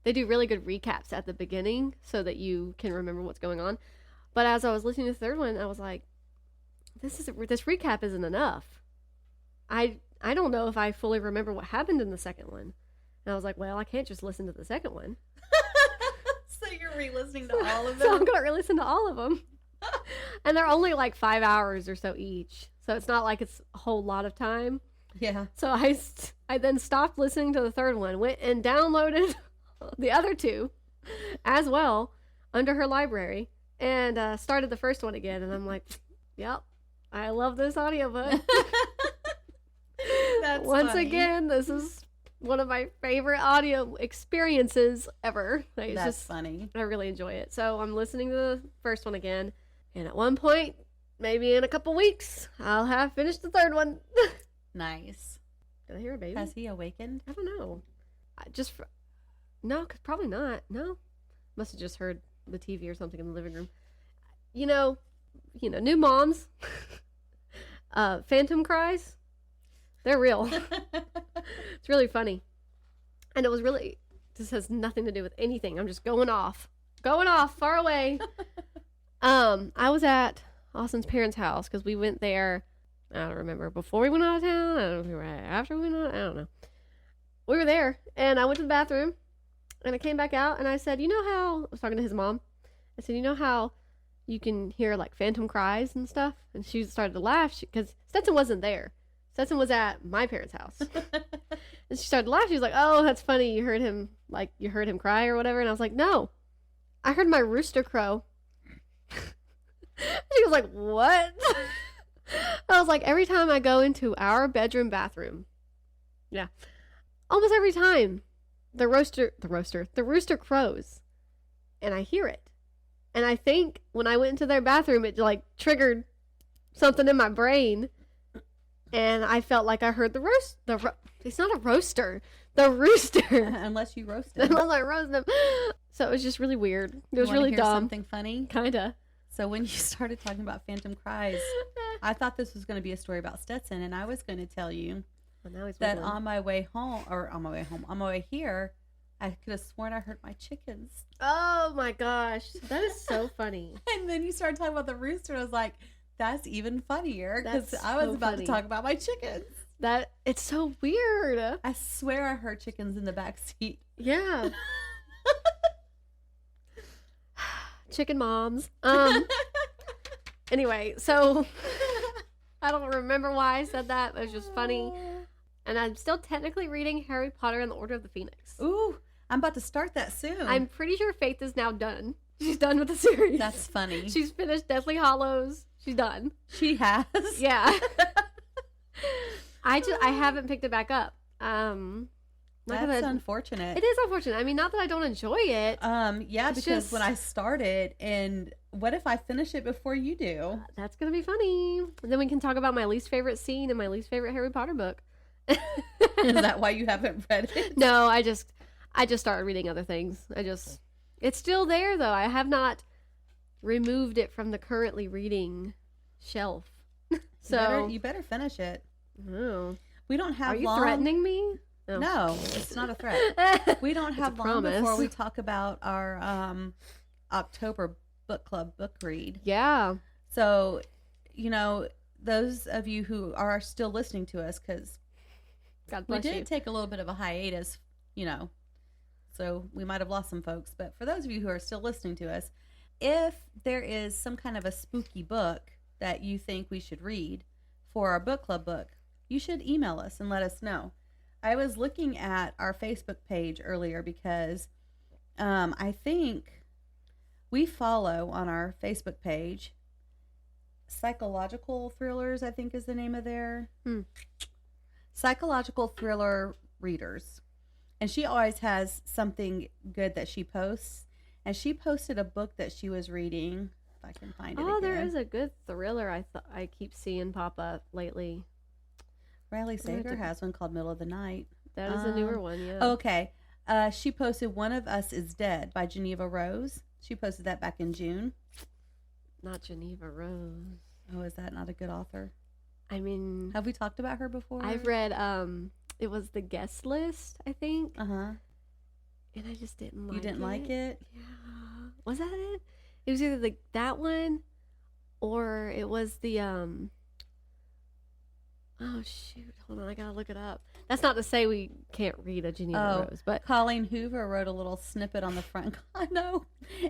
S1: They do really good recaps at the beginning so that you can remember what's going on. But as I was listening to the third one, I was like, this recap isn't enough. I don't know if I fully remember what happened in the second one. And I was like, well, I can't just listen to the second one.
S2: So you're re-listening to all of them?
S1: So I'm going to re-listen to all of them. And they're only like 5 hours or so each. So it's not like it's a whole lot of time.
S2: Yeah.
S1: So I then stopped listening to the third one, went and downloaded the other two as well under her library, and started the first one again. And I'm like, yep, I love this audiobook.
S2: That's
S1: Once
S2: funny.
S1: again, this is one of my favorite audio experiences ever. Like,
S2: That's funny.
S1: I really enjoy it. So I'm listening to the first one again. And at one point, maybe in a couple weeks, I'll have finished the third one.
S2: Nice.
S1: Did I hear a baby?
S2: Has he awakened?
S1: I don't know. No, probably not. No. Must have just heard the TV or something in the living room. You know, new moms. Phantom cries. They're real. It's really funny. And this has nothing to do with anything. I'm just going off far away. I was at Austin's parents' house because we went there. I don't remember, before we went out of town. I don't know if we were after we went out. I don't know. We were there, and I went to the bathroom, and I came back out, and I said, you know how, I was talking to his mom. I said, you know how you can hear like phantom cries and stuff? And she started to laugh because Stetson wasn't there. Stetson was at my parents' house. And she started to laugh. She was like, oh, that's funny. You heard him cry or whatever. And I was like, no, I heard my rooster crow. She was like, what? I was like, every time I go into our bathroom. Yeah. Almost every time the rooster crows. And I hear it. And I think when I went into their bathroom, it like triggered something in my brain. And I felt like I heard it's not a roaster. The rooster.
S2: Unless you roast him.
S1: Unless I roast him. So it was just really weird. It was really
S2: hear
S1: dumb.
S2: Something funny?
S1: Kinda.
S2: So when you started talking about phantom cries, I thought this was going to be a story about Stetson, and I was going to tell you that on my way here, I could have sworn I heard my chickens.
S1: Oh my gosh, that is so funny.
S2: And then you started talking about the rooster, and I was like, that's even funnier because I was about to talk about my chickens.
S1: It's so weird.
S2: I swear I heard chickens in the back seat.
S1: Yeah. Chicken moms. Anyway, so I don't remember why I said that, but it was just funny. And I'm still technically reading Harry Potter and the Order of the Phoenix.
S2: Ooh, I'm about to start that soon.
S1: I'm pretty sure Faith is now done. She's done with the series.
S2: That's funny.
S1: She's finished Deathly Hallows. She's done.
S2: She has?
S1: Yeah. I haven't picked it back up.
S2: That's unfortunate.
S1: It is unfortunate. I mean, not that I don't enjoy it.
S2: Yeah, it's because when I started, and what if I finish it before you do?
S1: That's gonna be funny. And then we can talk about my least favorite scene in my least favorite Harry Potter book.
S2: Is that why you haven't read it?
S1: No, I just started reading other things. It's still there though. I have not removed it from the currently reading shelf. So
S2: you better finish it.
S1: Oh.
S2: We don't have.
S1: Are you threatening me?
S2: No, it's not a threat. We don't have long
S1: promise.
S2: before we talk about our October book club book read.
S1: Yeah.
S2: So, those of you who are still listening to us, because we did take a little bit of a hiatus, so we might have lost some folks. But for those of you who are still listening to us, if there is some kind of a spooky book that you think we should read for our book club book, you should email us and let us know. I was looking at our Facebook page earlier because I think we follow on our Facebook page Psychological Thrillers, I think is the name of their Psychological Thriller Readers. And she always has something good that she posts. And she posted a book that she was reading. If I can find it again.
S1: There is a good thriller I keep seeing pop up lately.
S2: Riley Sager has one called Middle of the Night.
S1: That is a newer one, yeah.
S2: Okay. She posted One of Us is Dead by Geneva Rose. She posted that back in June.
S1: Not Geneva Rose.
S2: Oh, is that not a good author?
S1: I mean...
S2: Have we talked about her before?
S1: I've read, it was The Guest List, I think.
S2: Uh-huh.
S1: And I just didn't like it.
S2: You didn't like it?
S1: Yeah. Was that it? It was either that one or it was the, oh, shoot. Hold on. I gotta look it up. That's not to say we can't read a Geneva Rose, but...
S2: Colleen Hoover wrote a little snippet on the front. I know.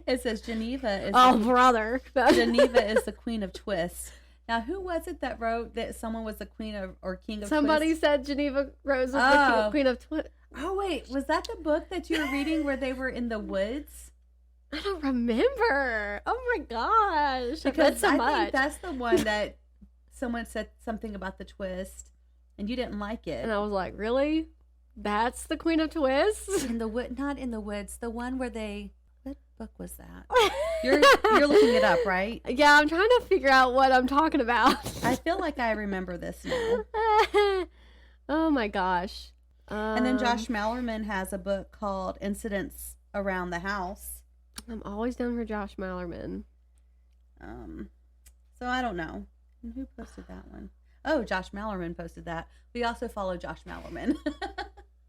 S2: It says Geneva is...
S1: Oh, brother.
S2: Geneva is the queen of twists. Now, who was it that wrote that someone was the queen of or king of
S1: Somebody
S2: twists?
S1: said Geneva Rose was the queen of twists.
S2: Oh, wait. Was that the book that you were reading where they were in the woods?
S1: I don't remember. Oh, my gosh.
S2: Because
S1: I
S2: think that's the one that someone said something about the twist, and you didn't like it.
S1: And I was like, really? That's the queen of twists?
S2: In the wood, not in the woods. The one where they... What book was that? You're looking it up, right?
S1: Yeah, I'm trying to figure out what I'm talking about.
S2: I feel like I remember this now.
S1: Oh, my gosh.
S2: And then Josh Mallerman has a book called Incidents Around the House.
S1: I'm always down for Josh Mallerman.
S2: So I don't know. And who posted that one? Oh, Josh Mallerman posted that. We also follow Josh Mallerman.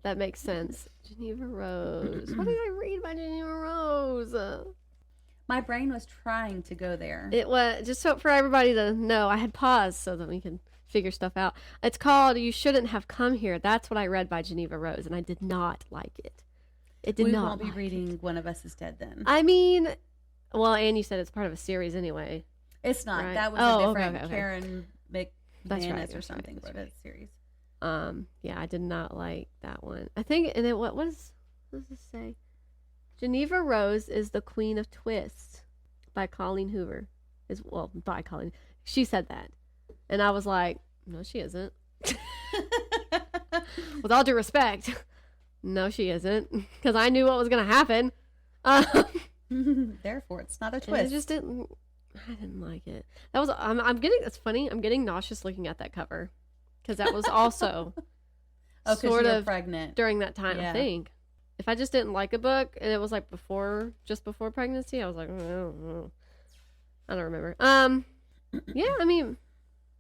S1: That makes sense. Geneva Rose. What did I read by Geneva Rose?
S2: My brain was trying to go there.
S1: It was, just so for everybody to know, I had paused so that we can figure stuff out. It's called You Shouldn't Have Come Here. That's what I read by Geneva Rose, and I did not like it. It did not.
S2: We won't be reading One of Us is Dead then.
S1: I mean, well, and you said it's part of a series anyway.
S2: It's not.
S1: Right?
S2: That was a different
S1: okay.
S2: Karen McManus or something
S1: That's
S2: wrote a series.
S1: Yeah, I did not like that one. I think, and then what does this say? Geneva Rose is the Queen of Twists by Colleen Hoover. By Colleen. She said that. And I was like, no, she isn't. With all due respect, no, she isn't. Because I knew what was going to happen.
S2: Therefore, it's not a twist.
S1: I didn't like it. That was, it's funny. I'm getting nauseous looking at that cover. Because that was also sort of
S2: pregnant
S1: during that time, I think. If I just didn't like a book and it was like just before pregnancy, I was like, oh, I don't remember. Yeah, I mean,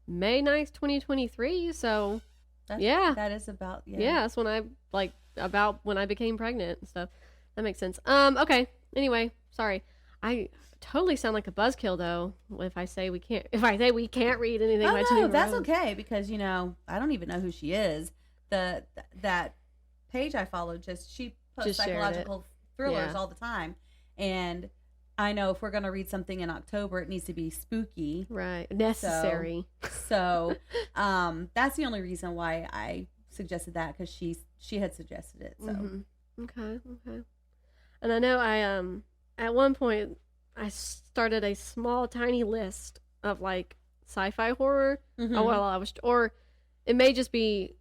S1: May 9th, 2023. So,
S2: that is about,
S1: yeah, that's when about when I became pregnant and stuff. That makes sense. Okay. Anyway, sorry. I totally sound like a buzzkill though if I say we can't read anything by Geneva Rose.
S2: That's okay because I don't even know who she is. That page I followed she posts psychological thrillers all the time, and I know if we're going to read something in October it needs to be spooky,
S1: right? Necessary.
S2: So that's the only reason why I suggested that, because she had suggested it. So
S1: okay. And I know I at one point I started a small, tiny list of like sci-fi horror. Or it may just be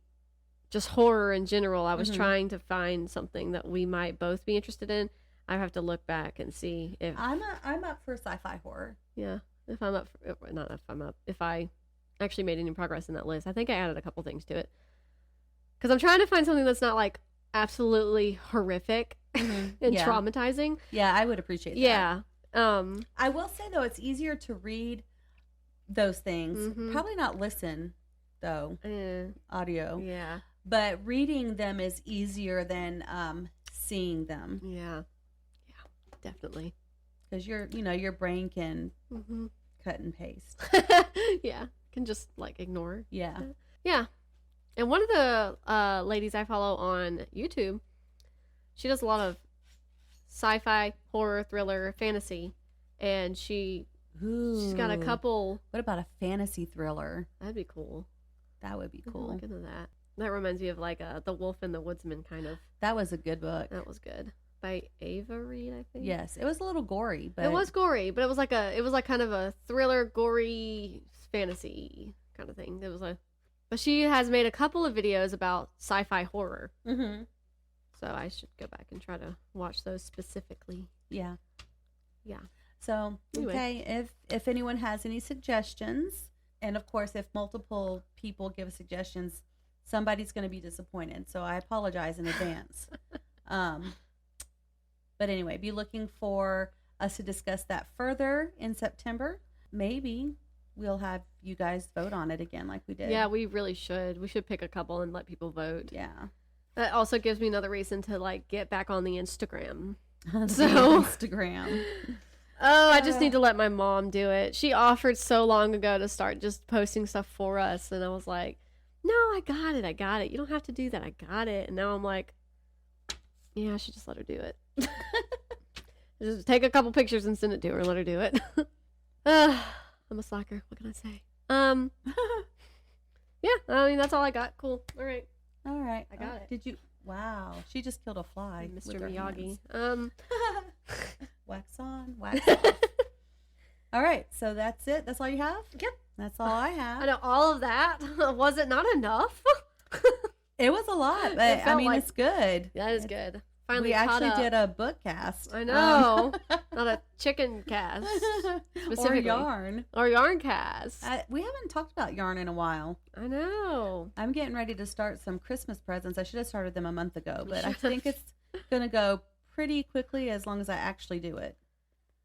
S1: just horror in general. I was trying to find something that we might both be interested in. I have to look back and see if
S2: I'm up for sci-fi horror.
S1: Yeah, if I actually made any progress in that list. I think I added a couple things to it because I'm trying to find something that's not like absolutely horrific and traumatizing.
S2: Yeah, I would appreciate that.
S1: Yeah.
S2: I will say though, it's easier to read those things. Probably not listen though. Audio.
S1: Yeah.
S2: But reading them is easier than seeing them.
S1: Yeah. Yeah. Definitely.
S2: Because your brain can cut and paste.
S1: Yeah. Can just like ignore.
S2: Yeah.
S1: Yeah. And one of the ladies I follow on YouTube, she does a lot of sci-fi, horror, thriller, fantasy, and she's got a couple.
S2: What about a fantasy thriller?
S1: That'd be cool.
S2: That would be
S1: Cool.
S2: cool.
S1: Look into that. That reminds me of like The Wolf and the Woodsman kind of.
S2: That was a good book.
S1: That was good. By Ava Reed, I think.
S2: Yes, it was a little gory, but
S1: it was gory, but it was like kind of a thriller, gory fantasy kind of thing. But she has made a couple of videos about sci-fi horror.
S2: Mm-hmm.
S1: So I should go back and try to watch those specifically.
S2: Yeah.
S1: Yeah.
S2: So,
S1: Anyway.
S2: okay, if anyone has any suggestions, and of course, if multiple people give suggestions, somebody's going to be disappointed. So I apologize in advance. But anyway, be looking for us to discuss that further in September. Maybe we'll have you guys vote on it again like we did.
S1: Yeah, we really should. We should pick a couple and let people vote.
S2: Yeah.
S1: That also gives me another reason to like get back on the Instagram.
S2: So Instagram.
S1: Oh, I just need to let my mom do it. She offered so long ago to start just posting stuff for us, and I was like, "No, I got it. You don't have to do that. I got it." And now I'm like, "Yeah, I should just let her do it. Just take a couple pictures and send it to her and let her do it." I'm a slacker. What can I say? Yeah, I mean that's all I got. Cool. All right.
S2: I
S1: got it.
S2: Did you? Wow, she just killed a fly.
S1: Mr.
S2: with her
S1: Miyagi.
S2: hands. Wax on, wax off. All right, so that's it. That's all you have?
S1: Yep.
S2: That's all I have.
S1: I know all of that. Was it not enough?
S2: It was a lot, but I
S1: felt
S2: mean,
S1: like-
S2: it's good.
S1: That is good. Finally
S2: We
S1: caught
S2: actually
S1: up.
S2: did a book cast.
S1: I know. Not a chicken cast.
S2: or
S1: Specifically.
S2: yarn.
S1: Or yarn cast.
S2: We haven't talked about yarn in a while.
S1: I know.
S2: I'm getting ready to start some Christmas presents. I should have started them a month ago, but I
S1: should've.
S2: think it's going to go pretty quickly as long as I actually do it.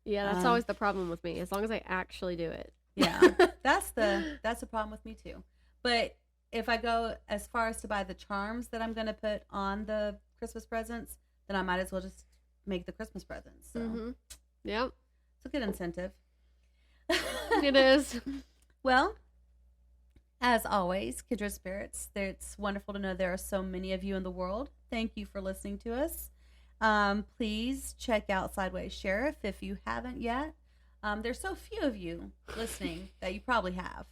S1: Yeah, that's always the problem with me. As long as I actually do it.
S2: Yeah, that's the problem with me too. But if I go as far as to buy the charms that I'm going to put on the Christmas presents, then I might as well just make the Christmas presents. So
S1: Yep.
S2: it's a good incentive.
S1: It is.
S2: Well, as always, Kindred Spirits, it's wonderful to know there are so many of you in the world. Thank you for listening to us. Please check out Sideways Sheriff if you haven't yet. There's so few of you listening that you probably have.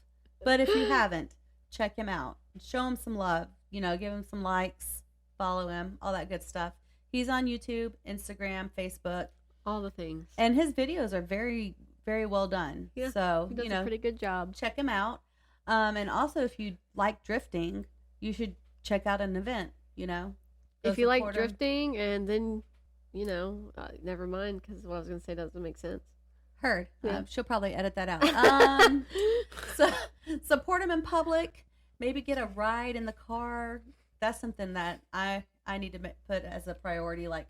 S2: But if you haven't, check him out. Show him some love. Give him some likes. Follow him. All that good stuff. He's on YouTube, Instagram, Facebook.
S1: All the things.
S2: And his videos are very, very well done.
S1: Yeah,
S2: So,
S1: He does a pretty good job.
S2: check him out. And also, if you like drifting, you should check out an event, Go
S1: If you like
S2: support him.
S1: drifting and then, never mind, because what I was going to say doesn't make sense.
S2: Heard.
S1: Yeah.
S2: She'll probably edit that out. So support him in public. Maybe get a ride in the car. That's something that I need to put as a priority, like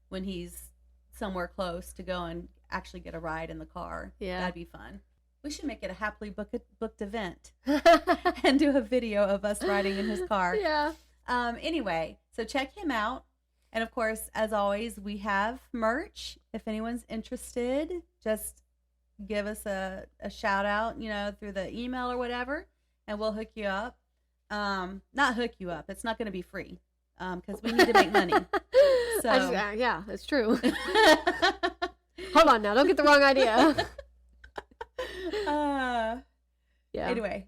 S2: when he's somewhere close, to go and actually get a ride in the car.
S1: Yeah.
S2: That'd be fun. We should make it a happily booked event and do a video of us riding in his car.
S1: Yeah.
S2: Anyway, so check him out. And of course, as always, we have merch. If anyone's interested, just give us a shout out, through the email or whatever, and we'll hook you up. Not hook you up. It's not going to be free because we need to make money. So
S1: Yeah, it's true. Hold on now. Don't get the wrong idea. Yeah.
S2: Anyway,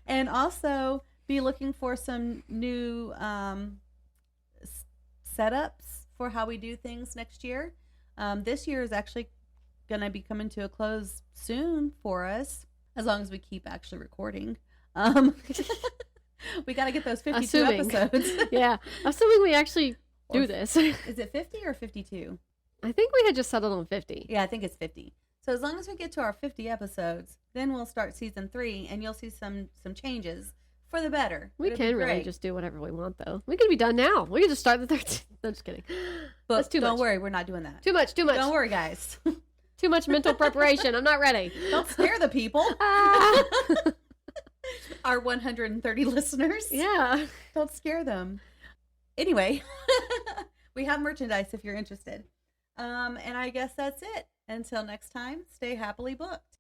S2: and also be looking for some new setups for how we do things next year. This year is actually going to be coming to a close soon for us, as long as we keep actually recording. We got to get those 52
S1: Assuming.
S2: episodes.
S1: Yeah. Assuming we actually do
S2: Or-
S1: this.
S2: Is it 50 or 52?
S1: I think we had just settled on 50.
S2: Yeah, I think it's 50. So as long as we get to our 50 episodes, then we'll start season 3, and you'll see some changes for the better.
S1: We
S2: It'll be
S1: can really
S2: great.
S1: just do whatever we want, though. We could be done now. We could just start the 13th. I'm just kidding.
S2: But
S1: That's too
S2: don't
S1: much.
S2: worry, we're not doing that.
S1: Too much.
S2: Don't worry, guys.
S1: Too much mental preparation. I'm not ready.
S2: Don't scare the people.
S1: Ah.
S2: Our 130 listeners.
S1: Yeah.
S2: Don't scare them. Anyway, we have merchandise if you're interested. And I guess that's it. Until next time, stay happily booked.